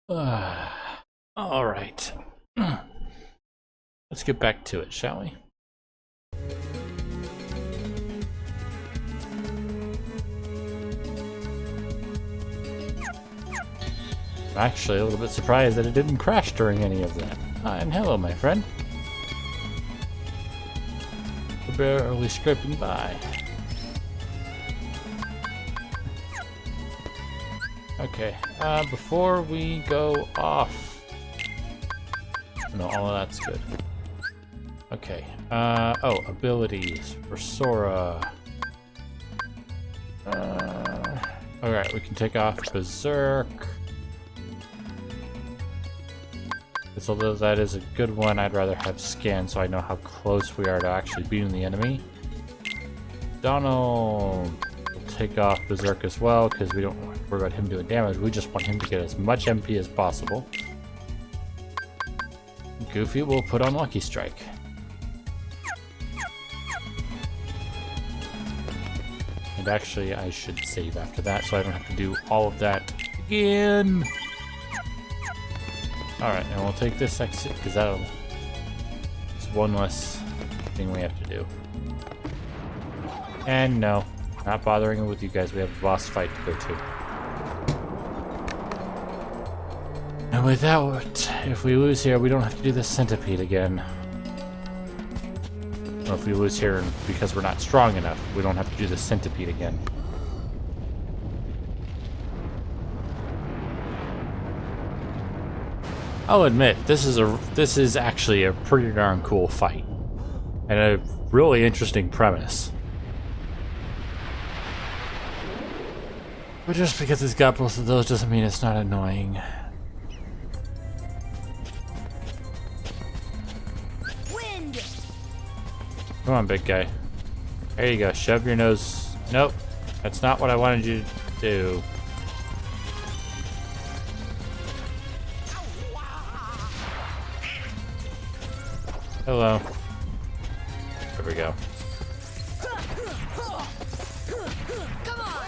All right. Let's get back to it, shall we? I'm actually a little bit surprised that it didn't crash during any of that. And hello, my friend. We're barely scraping by. Okay, before we go off... No, all of that's good. Okay, oh, abilities for Sora. Alright, we can take off Berserk. Because although that is a good one, I'd rather have Scan so I know how close we are to actually beating the enemy. Donald will take off Berserk as well, because we don't worry about him doing damage, we just want him to get as much MP as possible. Goofy will put on Lucky Strike. And actually, I should save after that, so I don't have to do all of that again. Alright, and we'll take this exit, because it's one less thing we have to do. And no, not bothering with you guys, we have a boss fight to go to. And without, if we lose here, we don't have to do the centipede again. Or if we lose here because we're not strong enough, we don't have to do the centipede again. I'll admit, this is actually a pretty darn cool fight. And a really interesting premise. But just because it's got both of those doesn't mean it's not annoying. Wind. Come on, big guy. There you go, shove your nose. Nope, that's not what I wanted you to do. Hello. There we go. Come on.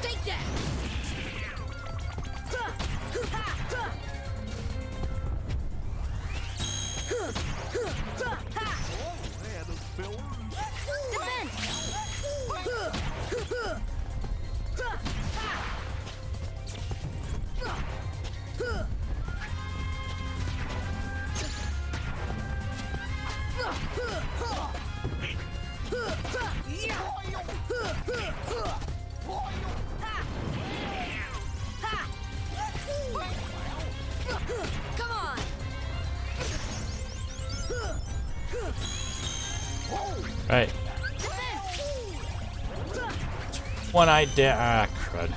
Take that. Come on. Right. One idea. Ah, crud.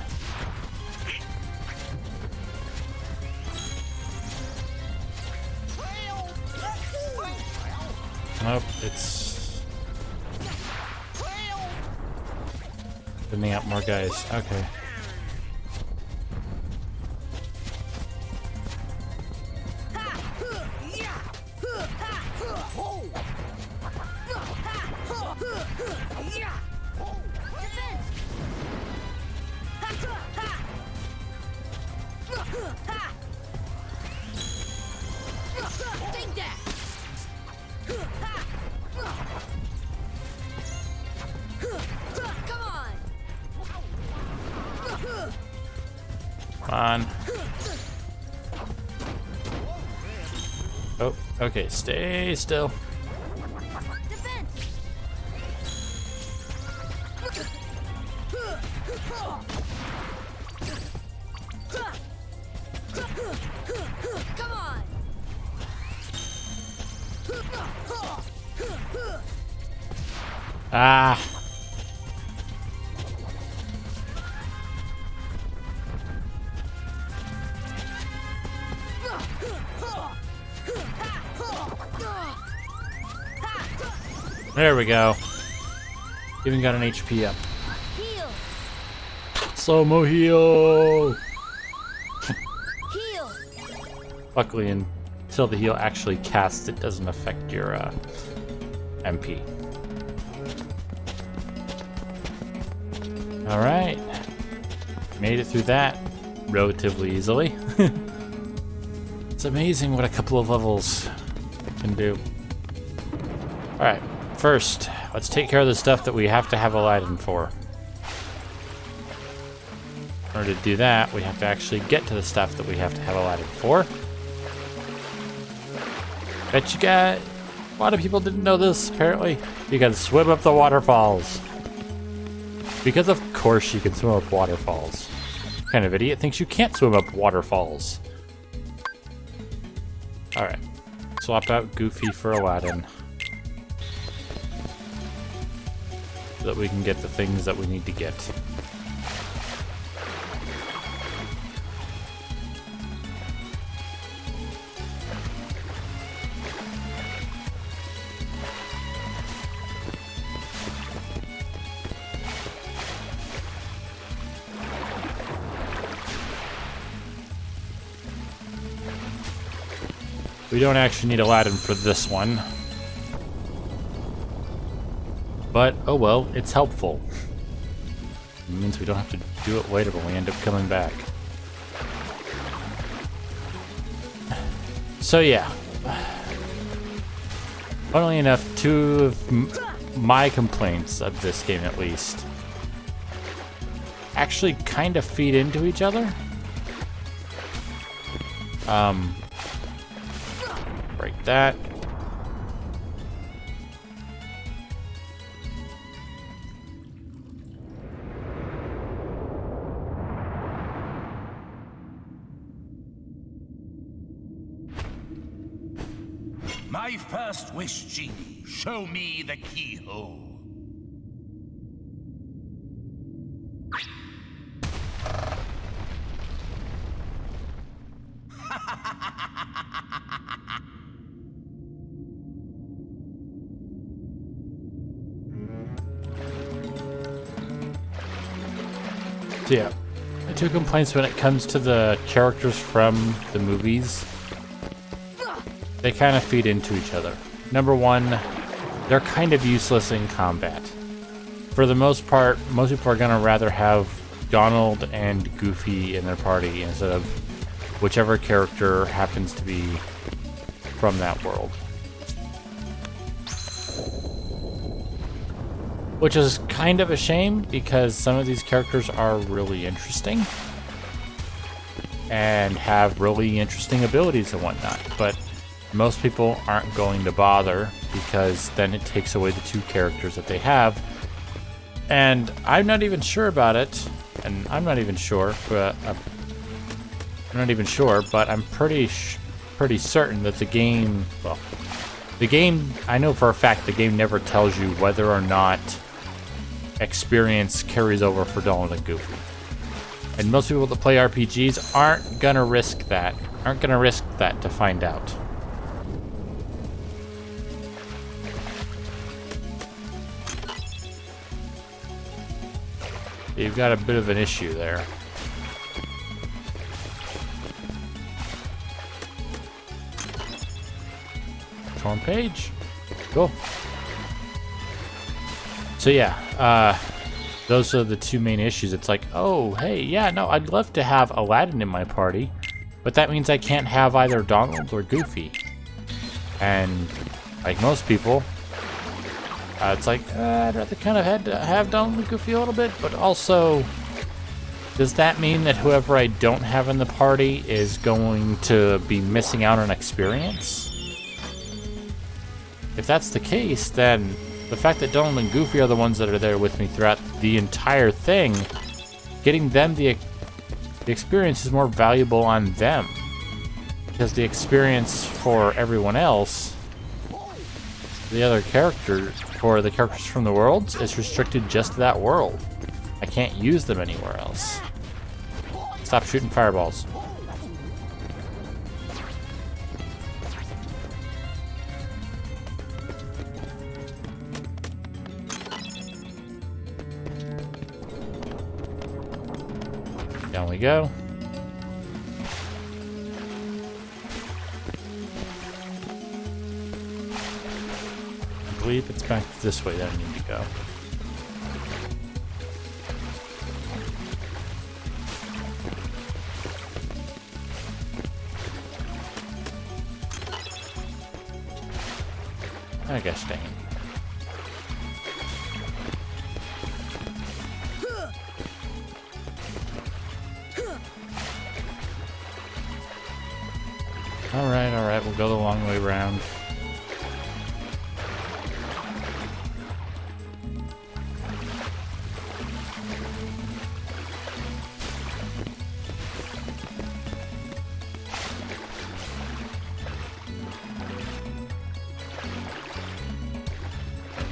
Nope, it's sending out more guys. Okay. Take that. Come on. Come on. Oh, okay, stay still. Defense. Come on. Ah. There we go. Even got an HP up. Heal. Slow-mo heal! Heal. Luckily, until the heal actually casts, it doesn't affect your MP. Alright. Made it through that relatively easily. It's amazing what a couple of levels can do. Alright, first, let's take care of the stuff that we have to have Aladdin for. In order to do that, we have to actually get to the stuff that we have to have Aladdin for. Bet you got... A lot of people didn't know this, apparently. You can swim up the waterfalls. Because of course you can swim up waterfalls. What kind of idiot thinks you can't swim up waterfalls? Alright. Swap out Goofy for Aladdin. So that we can get the things that we need to get. We don't actually need Aladdin for this one. But, oh well, it's helpful. It means we don't have to do it later when we end up coming back. So yeah. Funnily enough, two of my complaints of this game at least actually kind of feed into each other. Break that. My first wish, genie, show me the keyhole. So yeah, my two complaints when it comes to the characters from the movies, they kind of feed into each other. Number one, they're kind of useless in combat. For the most part, most people are gonna rather have Donald and Goofy in their party instead of whichever character happens to be from that world. Which is kind of a shame because some of these characters are really interesting and have really interesting abilities and whatnot, but most people aren't going to bother because then it takes away the two characters that they have. And I'm not even sure about it, and I'm not even sure, but I'm pretty certain that the game, well, the game, I know for a fact the game never tells you whether or not experience carries over for Donald and Goofy. And most people that play RPGs aren't gonna risk that to find out. You've got a bit of an issue there. Torn page. Cool. So yeah, those are the two main issues. It's like, oh, hey, yeah, no, I'd love to have Aladdin in my party, but that means I can't have either Donald or Goofy. And like most people, it's like, I'd rather kind of have Donald and Goofy a little bit, but also, does that mean that whoever I don't have in the party is going to be missing out on experience? If that's the case, then the fact that Donald and Goofy are the ones that are there with me throughout the entire thing, getting them the experience is more valuable on them. Because the experience for everyone else, the other characters, for the characters from the worlds, is restricted just to that world. I can't use them anywhere else. Stop shooting fireballs. Down we go. I believe it's back this way that I need to go. I guess dang it. Alright, we'll go the long way around.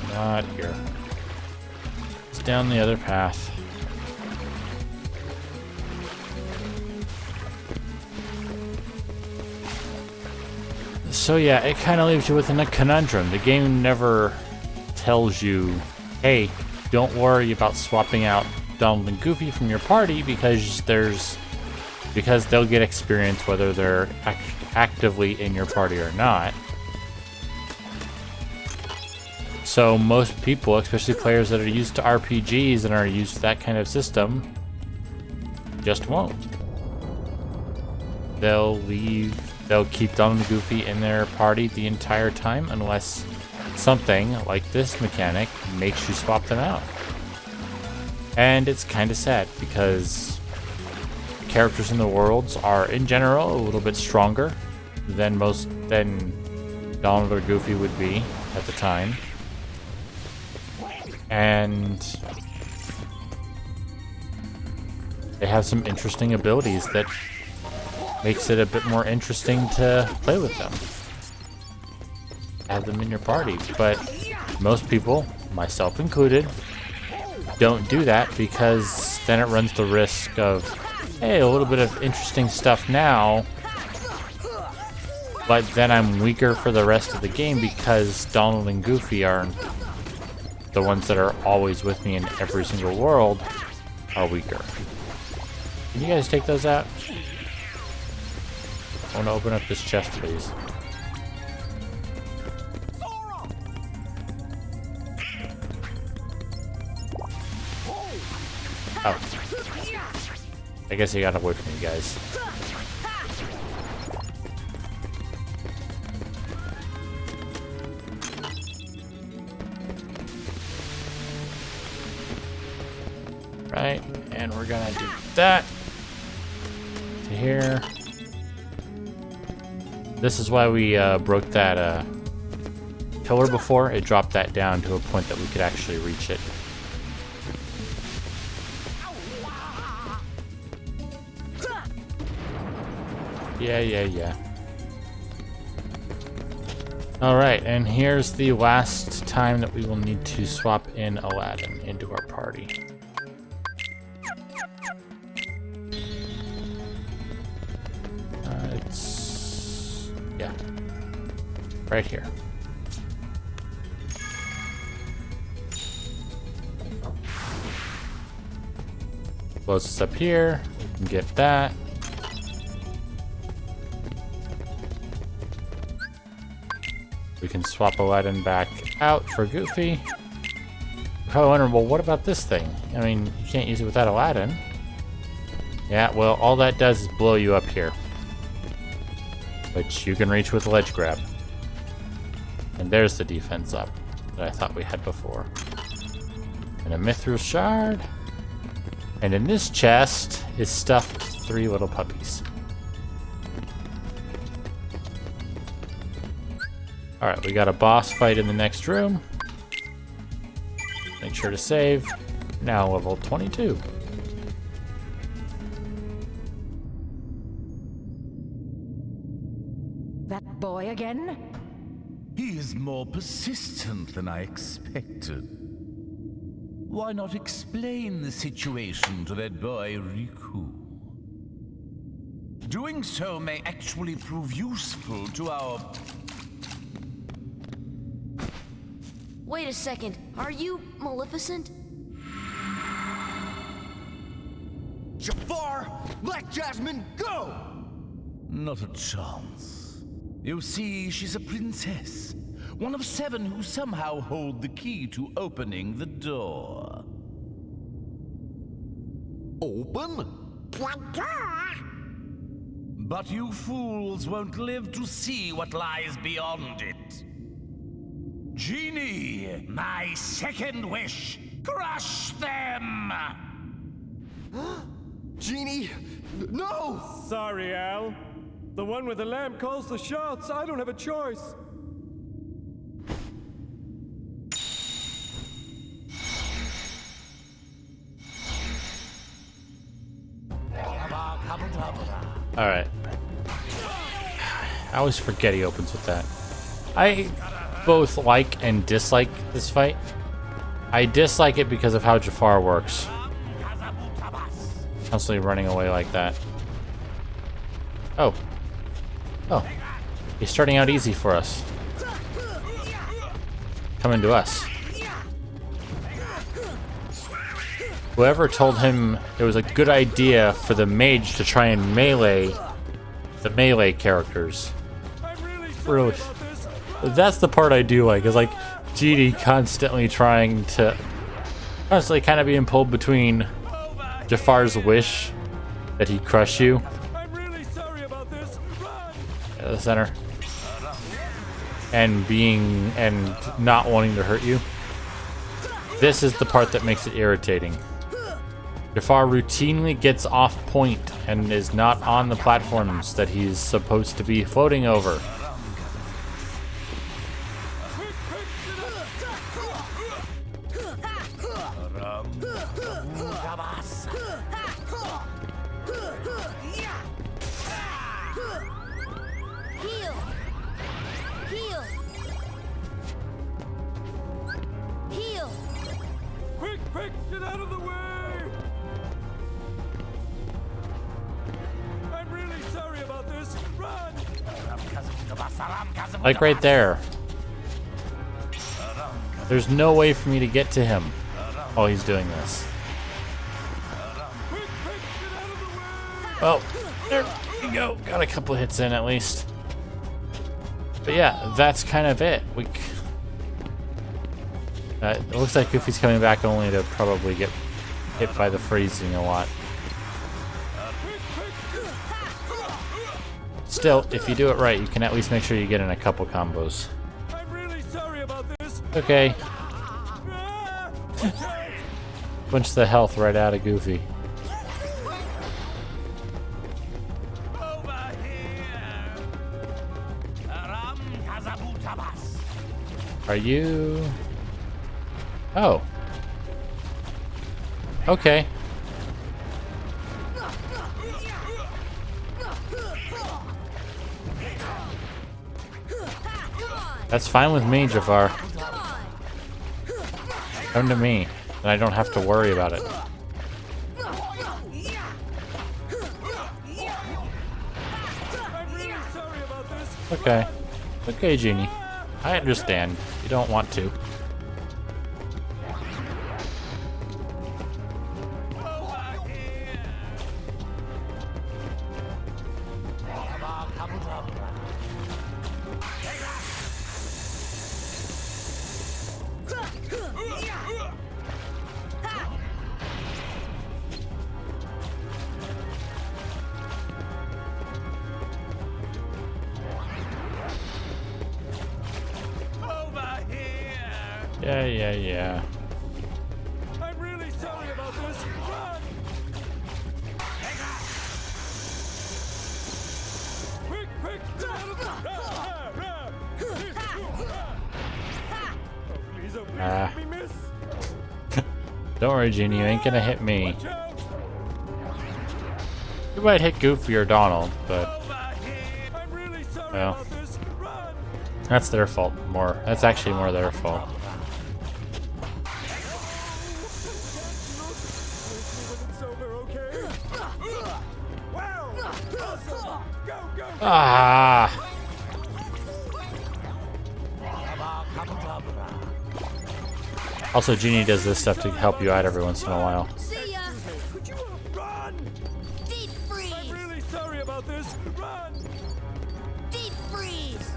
Not here. It's down the other path. So yeah, it kind of leaves you with a conundrum. The game never tells you, hey, don't worry about swapping out Donald and Goofy from your party because they'll get experience whether they're actively in your party or not. So most people, especially players that are used to RPGs and are used to that kind of system, just won't. They'll keep Donald and Goofy in their party the entire time unless something like this mechanic makes you swap them out. And it's kind of sad because the characters in the worlds are in general a little bit stronger than Donald or Goofy would be at the time. And they have some interesting abilities that makes it a bit more interesting to play with them. Have them in your party, but most people, myself included, don't do that because then it runs the risk of, hey, a little bit of interesting stuff now, but then I'm weaker for the rest of the game because Donald and Goofy are the ones that are always with me in every single world are weaker. Can you guys take those out? I want to open up this chest, please. Oh. I guess he got away from you guys. Right, and we're gonna do that to here. This is why we broke that pillar before. It dropped that down to a point that we could actually reach it. Yeah. Alright, and here's the last time that we will need to swap in Aladdin into our party. Right here. Close this up here. We can get that. We can swap Aladdin back out for Goofy. You're probably wondering, well, what about this thing? I mean, you can't use it without Aladdin. Yeah, well, all that does is blow you up here, which you can reach with a ledge grab. And there's the defense up that I thought we had before. And a Mithril shard. And in this chest is stuffed 3 little puppies. Alright, we got a boss fight in the next room. Make sure to save. Now level 22. That boy again? He is more persistent than I expected. Why not explain the situation to that boy, Riku? Doing so may actually prove useful to our... Wait a second. Are you Maleficent? Jafar, let Jasmine go! Not a chance. You see, she's a princess. One of 7 who somehow hold the key to opening the door. Open? What door? But you fools won't live to see what lies beyond it. Genie, my second wish. Crush them! Genie, no! Sorry, Al. The one with the lamp calls the shots. I don't have a choice. Alright. I always forget he opens with that. I both like and dislike this fight. I dislike it because of how Jafar works. Constantly running away like that. Oh. Oh. He's starting out easy for us. Coming to us. Whoever told him it was a good idea for the mage to try and melee the melee characters. Really. That's the part I do like, is like Genie constantly trying to kind of being pulled between Jafar's wish that he crush you at the center and not wanting to hurt you. This is the part that makes it irritating. Jafar routinely gets off point and is not on the platforms that he's supposed to be floating over. Quick, get out of the way! I'm really sorry about this. Run! Like right there. There's no way for me to get to him while he's doing this. Well, there we go. Got a couple hits in at least. But yeah, that's kind of it. It looks like Goofy's coming back only to probably get hit by the freezing a lot. Still, if you do it right, you can at least make sure you get in a couple combos. I'm really sorry about this. Okay. Punch the health right out of Goofy. Are you... Oh. Okay. That's fine with me, Jafar. Come to me, and I don't have to worry about it. Okay. Okay, Genie. I understand. You don't want to. Yeah. I'm really sorry about this. Run! Quick, get out of the... Oh, please, let me miss. Don't worry, Genie, you ain't gonna hit me. You might hit Goofy or Donald, but... Well... That's their fault more. That's actually more their fault. Ah! Also, Genie does this stuff to help you out every once in a while. See ya! Could you run? Deep freeze! I'm really sorry about this. Run! Deep freeze!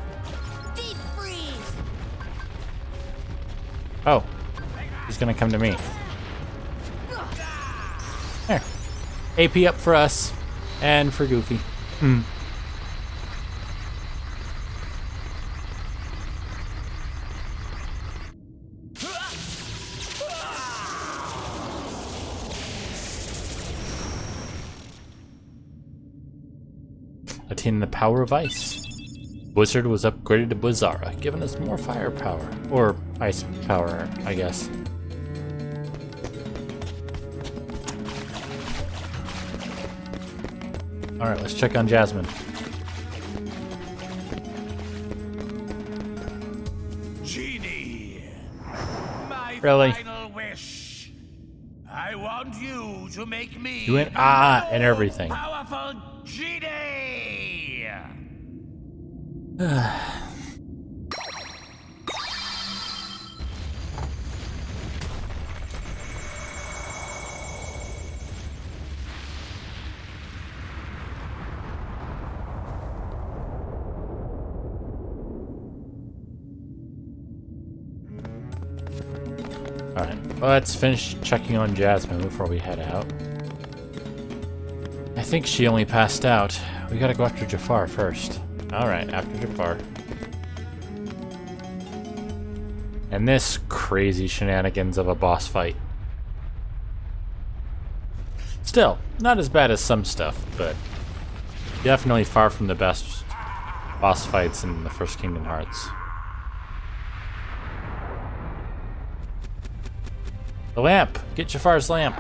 Deep freeze! Oh. He's gonna come to me. There. AP up for us. And for Goofy. Attain the power of ice. Blizzard was upgraded to Blizzara, giving us more firepower. Or ice power, I guess. Alright, let's check on Jasmine. Genie, my Really? final wish. I want you to make me You went the and all everything. Powerful genie. Alright, let's finish checking on Jasmine before we head out. I think she only passed out. We gotta go after Jafar first. Alright, after Jafar. And this crazy shenanigans of a boss fight. Still, not as bad as some stuff, but definitely far from the best boss fights in the first Kingdom Hearts. The lamp! Get Jafar's lamp!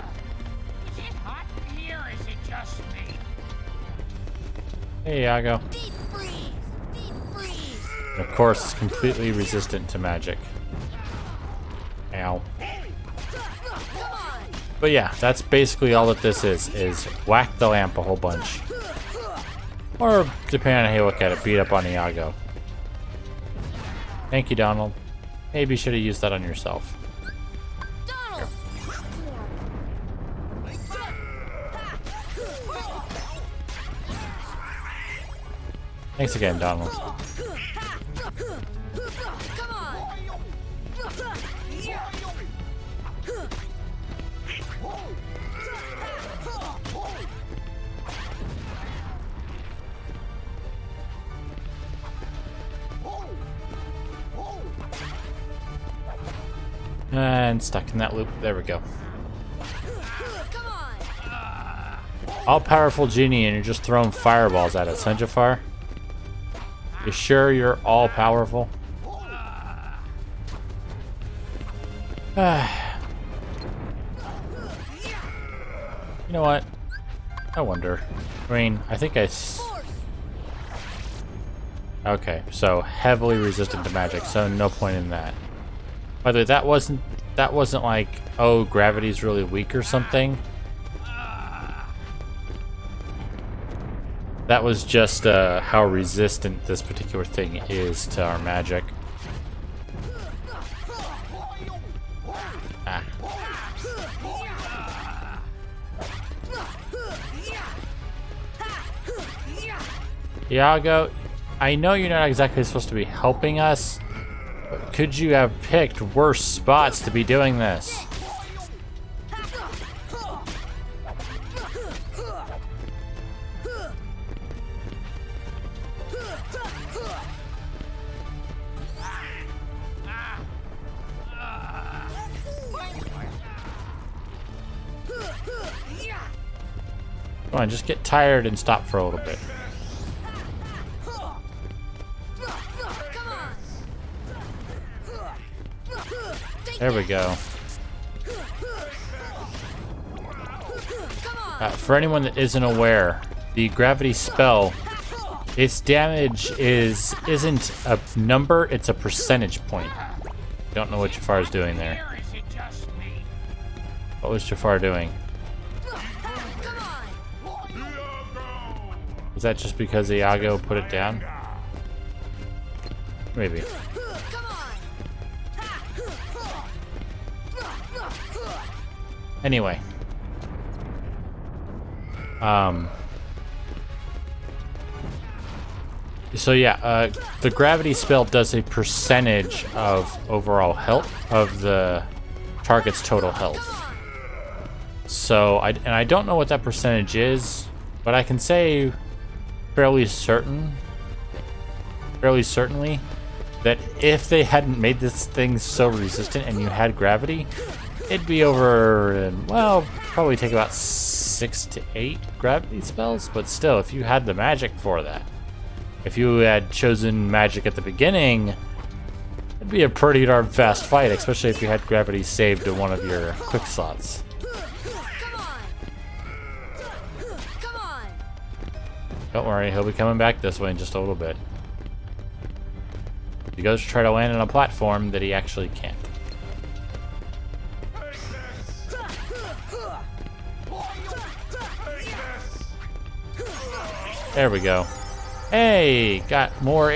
Is it hot in here or is it just me? Hey, Iago. Deep freeze! Deep freeze! And of course, it's completely resistant to magic. Ow. Come on! But yeah, that's basically all that this is whack the lamp a whole bunch. Or, depending on how you look at it, beat up on Iago. Thank you, Donald. Maybe you should have used that on yourself. Donald! Thanks again, Donald. Come on! And stuck in that loop. There we go. Come on! All-powerful genie and you're just throwing fireballs at us, huh, Jafar? You sure you're all-powerful? You know what? I wonder. I mean, I think Okay, so heavily resistant to magic, so no point in that. By the way, that wasn't like, oh, gravity's really weak or something. That was just how resistant this particular thing is to our magic. Ah. Iago, I know you're not exactly supposed to be helping us, but could you have picked worse spots to be doing this? Come on, just get tired and stop for a little bit. There we go. For anyone that isn't aware, the gravity spell, its damage isn't a number, it's a percentage point. Don't know what Jafar's doing there. Or is it just me? What was Jafar doing? Was that just because Iago put it down? Maybe. Anyway. So yeah, the gravity spell does a percentage of overall health, of the target's total health. So, I don't know what that percentage is, but I can say fairly certainly that if they hadn't made this thing so resistant and you had gravity, it'd be over in, well, probably take about 6 to 8 gravity spells, but still, if you had the magic for that, if you had chosen magic at the beginning, it'd be a pretty darn fast fight, especially if you had gravity saved to one of your quick slots. Come on! Don't worry, he'll be coming back this way in just a little bit. He goes to try to land on a platform that he actually can't. There we go. Hey, got more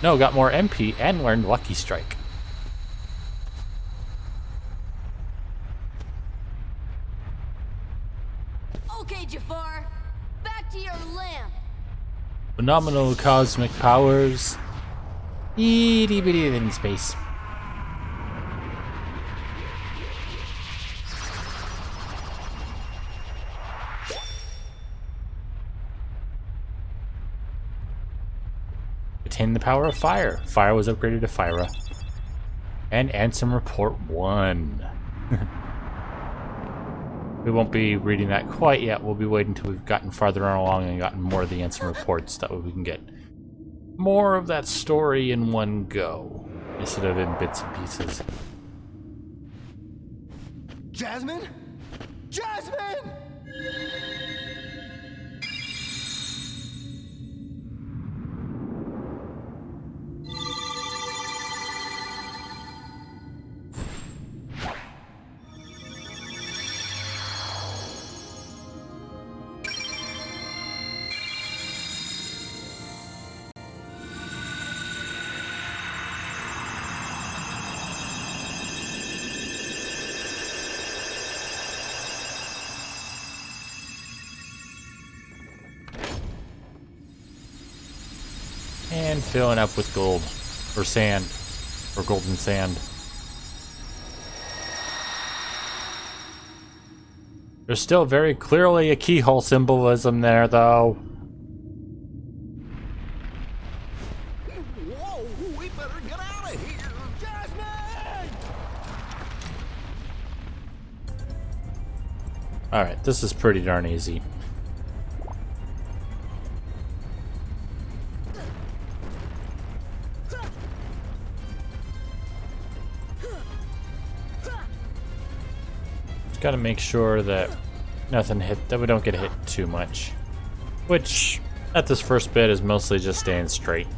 got more MP and learned Lucky Strike. Okay, Jafar. Back to your lamp. Phenomenal cosmic powers. Itty bitty in space. Attain the power of fire. Fire was upgraded to Fyra. And Ansem Report 1. We won't be reading that quite yet. We'll be waiting until we've gotten farther on along and gotten more of the Ansem reports. That way we can get more of that story in one go, instead of in bits and pieces. Jasmine? Jasmine! And filling up with gold, or sand, or golden sand. There's still very clearly a keyhole symbolism there, though. Whoa, we better get out of here. Jasmine! Alright, this is pretty darn easy. Got to make sure that that we don't get hit too much, which at this first bit is mostly just staying straight.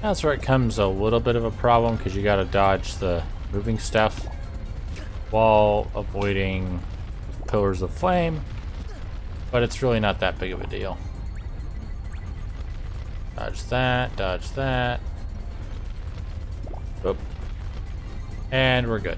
That's where it comes a little bit of a problem, because you got to dodge the moving stuff while avoiding pillars of flame, but it's really not that big of a deal. Dodge that, dodge that. Oop. And we're good.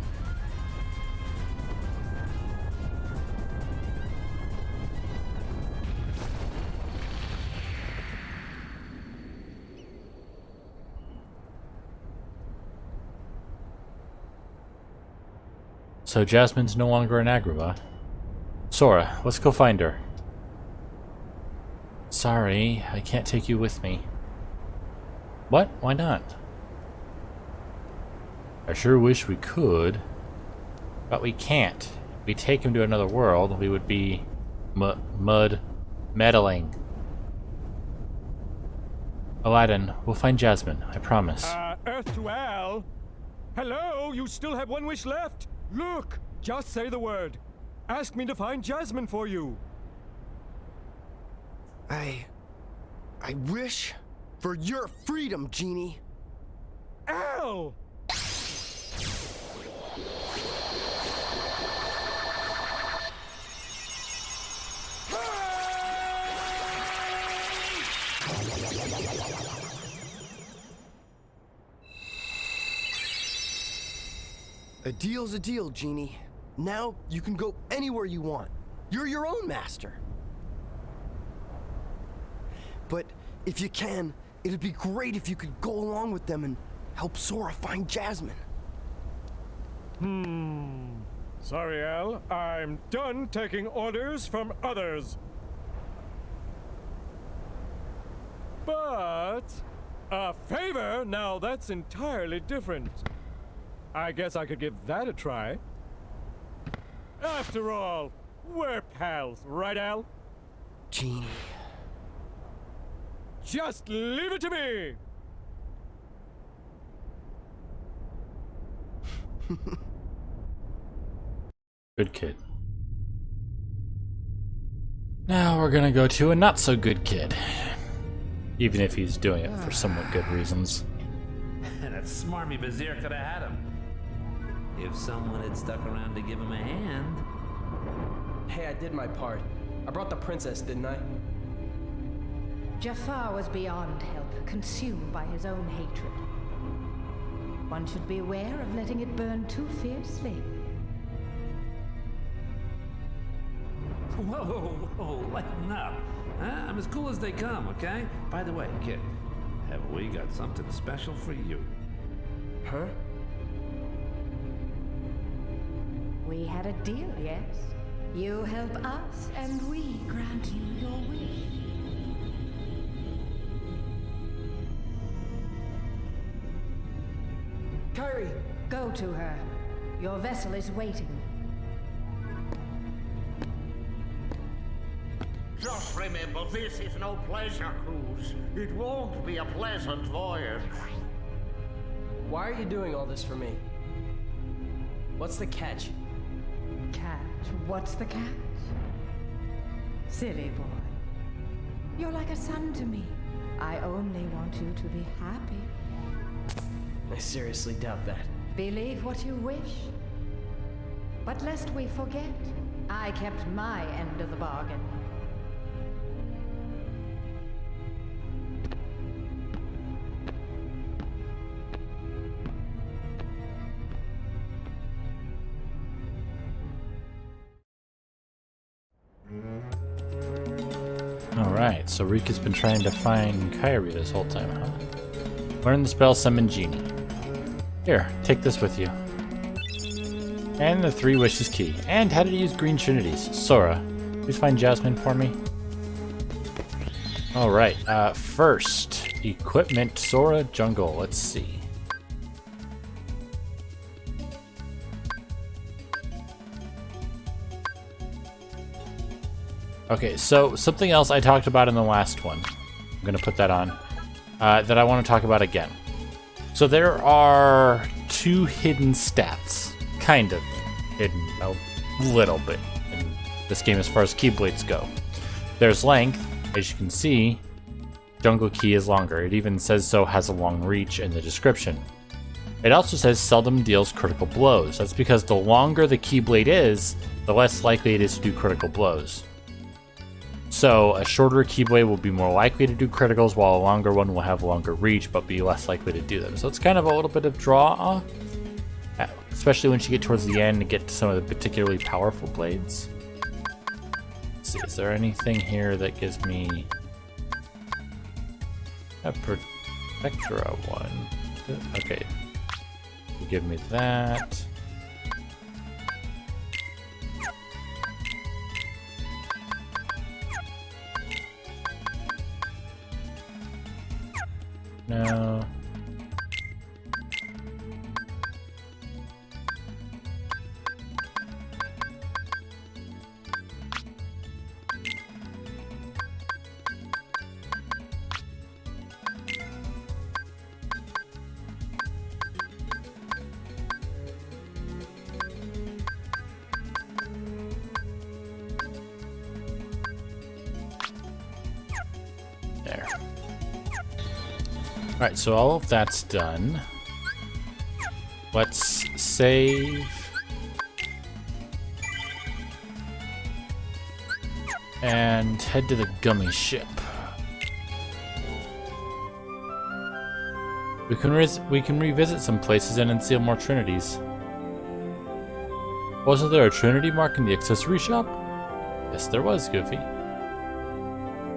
So Jasmine's no longer in Agrabah. Sora, let's go find her. Sorry, I can't take you with me. What? Why not? I sure wish we could, but we can't. If we take him to another world, we would be meddling. Aladdin, we'll find Jasmine, I promise. Earth to Al? Hello, you still have one wish left? Look, just say the word. Ask me to find Jasmine for you. I wish for your freedom, Genie. Al! A deal's a deal, Genie. Now you can go anywhere you want. You're your own master. But if you can, it'd be great if you could go along with them and help Sora find Jasmine. Sorry, Al. I'm done taking orders from others. But A favor? Now that's entirely different. I guess I could give that a try. After all, we're pals, right, Al? Genie. Just leave it to me! Good kid. Now we're gonna go to a not so good kid. Even if he's doing it for somewhat good reasons. That smarmy vizier could have had him. If someone had stuck around to give him a hand. Hey, I did my part. I brought the princess, didn't I? Jafar was beyond help, consumed by his own hatred. One should beware of letting it burn too fiercely. Whoa, whoa, whoa, lighten up. Huh? I'm as cool as they come, okay? By the way, kid, have we got something special for you? Huh? We had a deal, yes? You help us, and we grant you your wish. Kyrie! Go to her. Your vessel is waiting. Just remember, this is no pleasure cruise. It won't be a pleasant voyage. Why are you doing all this for me? What's the catch? Catch? What's the catch? Silly boy. You're like a son to me. I only want you to be happy. I seriously doubt that. Believe what you wish. But lest we forget, I kept my end of the bargain. Alright, so Rika's been trying to find Kyrie this whole time, huh? Learn the spell Summon Genie. Here, take this with you. And the 3 Wishes key. And how to use green trinities. Sora, please find Jasmine for me. Alright, first, equipment, Sora, jungle, let's see. Okay, so something else I talked about in the last one, I'm going to put that on, that I want to talk about again. So there are 2 hidden stats, kind of hidden, a little bit, in this game as far as Keyblades go. There's length, as you can see, Jungle Key is longer. It even says so has a long reach in the description. It also says seldom deals critical blows. That's because the longer the Keyblade is, the less likely it is to do critical blows. So a shorter Keyblade will be more likely to do criticals, while a longer one will have longer reach, but be less likely to do them. So it's kind of a little bit of draw, especially once you get towards the end and get to some of the particularly powerful blades. Let's see, is there anything here that gives me a Protectora one? Okay, give me that. No. There. Alright, so all of that's done. Let's save. And head to the gummy ship. We can revisit some places and unseal more trinities. Wasn't there a trinity mark in the accessory shop? Yes, there was, Goofy.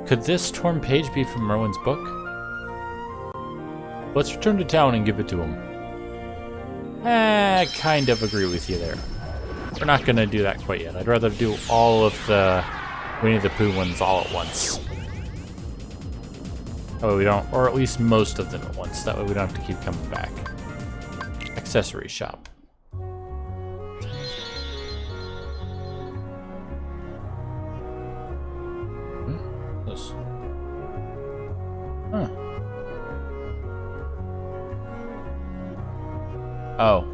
Could this torn page be from Merlin's book? Let's return to town and give it to him. I kind of agree with you there. We're not going to do that quite yet. I'd rather do all of the Winnie the Pooh ones all at once. Oh, we don't, or at least most of them at once. That way we don't have to keep coming back. Accessory shop. This. Huh. Oh.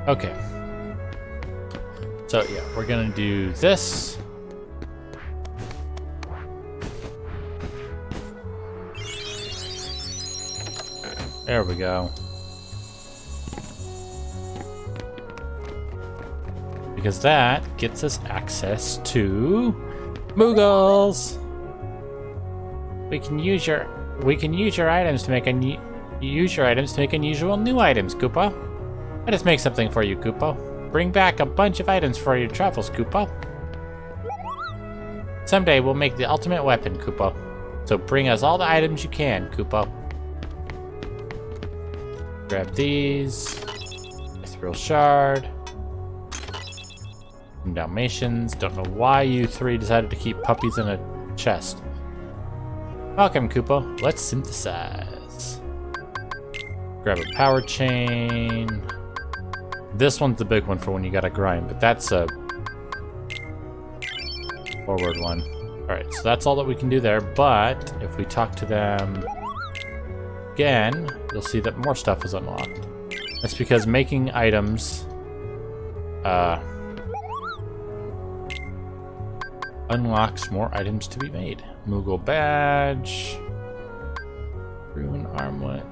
Okay. So yeah, we're gonna do this. There we go. Because that gets us access to Moogles. We can use your items to make unusual new items, Koopa. Let us make something for you, Koopa. Bring back a bunch of items for your travels, Koopa. Someday we'll make the ultimate weapon, Koopa. So bring us all the items you can, Koopa. Grab these. Mithril shard. Some Dalmatians. Don't know why you three decided to keep puppies in a chest. Welcome, Koopa. Let's synthesize. Grab a power chain. This one's the big one for when you gotta grind, but that's a forward one. Alright, so that's all that we can do there, but if we talk to them again, you'll see that more stuff is unlocked. That's because making items unlocks more items to be made. Moogle badge, rune armlet,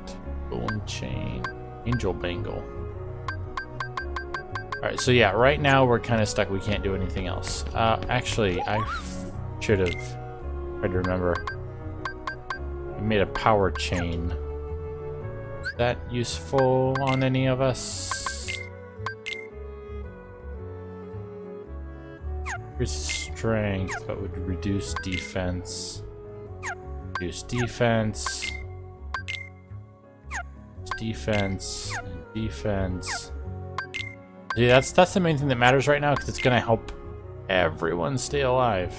golden chain, angel bangle. Alright, so yeah, right now we're kind of stuck. We can't do anything else. Actually, I should have tried to remember. I made a power chain. Is that useful on any of us? Increase strength, but would reduce defense. Reduce defense. Defense. And defense. Yeah, that's the main thing that matters right now, because it's going to help everyone stay alive.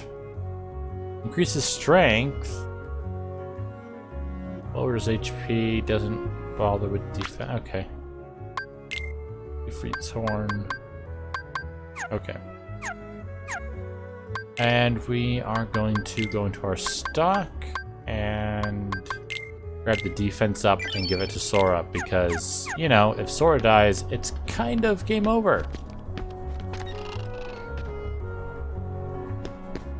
Increases strength. Lowers HP, doesn't bother with defense. Okay. Ifrit's horn. Okay. And we are going to go into our stock and grab the defense up and give it to Sora, because, you know, if Sora dies, it's kind of game over.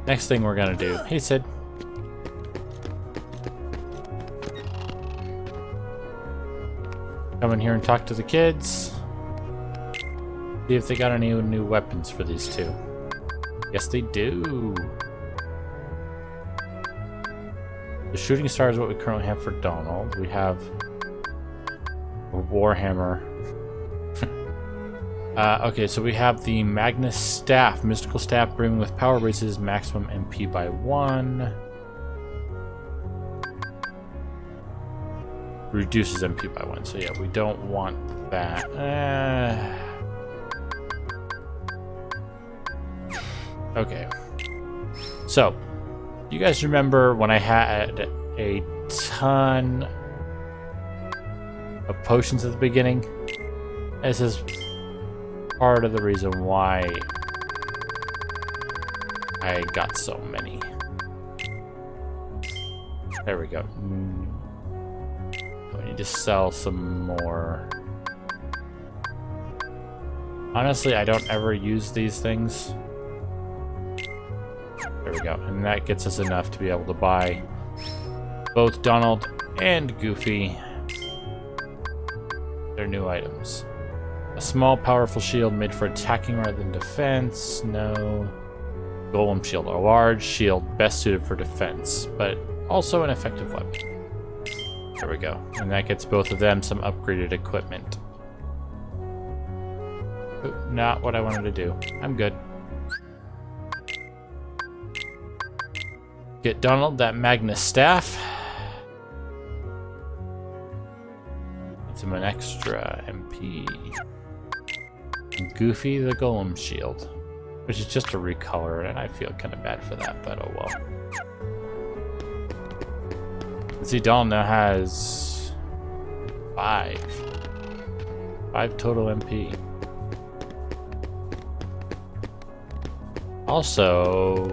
Next thing we're gonna do. Hey, Sid. Come in here and talk to the kids. See if they got any new weapons for these two. Yes, they do. The shooting star is what we currently have for Donald. We have a Warhammer. Okay, so we have the Magnus Staff. Mystical Staff brimming with power raises maximum MP by 1. Reduces MP by 1. So yeah, we don't want that. Okay. So, you guys remember when I had a ton of potions at the beginning? This is part of the reason why I got so many. There we go. I need to sell some more. Honestly, I don't ever use these things. There we go. And that gets us enough to be able to buy both Donald and Goofy their new items. A small, powerful shield made for attacking rather than defense. No. Golem shield. A large shield best suited for defense, but also an effective weapon. There we go. And that gets both of them some upgraded equipment. Ooh, not what I wanted to do. I'm good. Get Donald that Magnus Staff. Gets him an extra MP. And Goofy the Golem Shield. which is just a recolor, and I feel kind of bad for that, but oh well. See, Dawn now has 5 total MP. Also,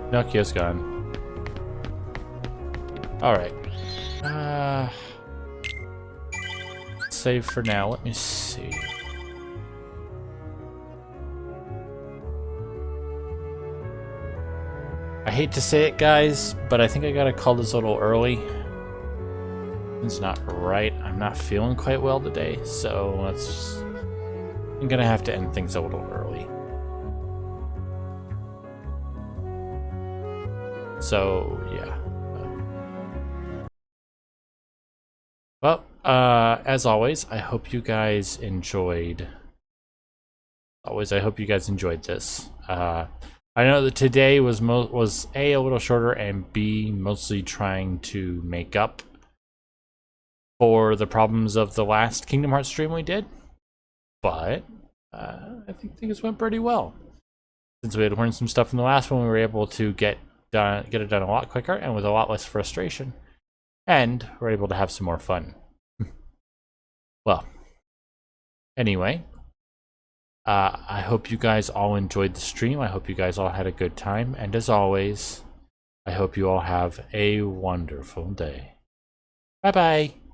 Pinocchio's gone. Alright. Save for now. Let me see. I hate to say it, guys, but I think I gotta call this a little early. It's not right. I'm not feeling quite well today, so I'm gonna have to end things a little early. So, yeah. Well, as always, I hope you guys enjoyed. I hope you guys enjoyed this. I know that today was A, a little shorter, and B, mostly trying to make up for the problems of the last Kingdom Hearts stream we did. But I think things went pretty well. Since we had learned some stuff in the last one, we were able to get it done a lot quicker and with a lot less frustration. And we're able to have some more fun. Well, anyway, I hope you guys all enjoyed the stream. I hope you guys all had a good time. And as always, I hope you all have a wonderful day. Bye-bye.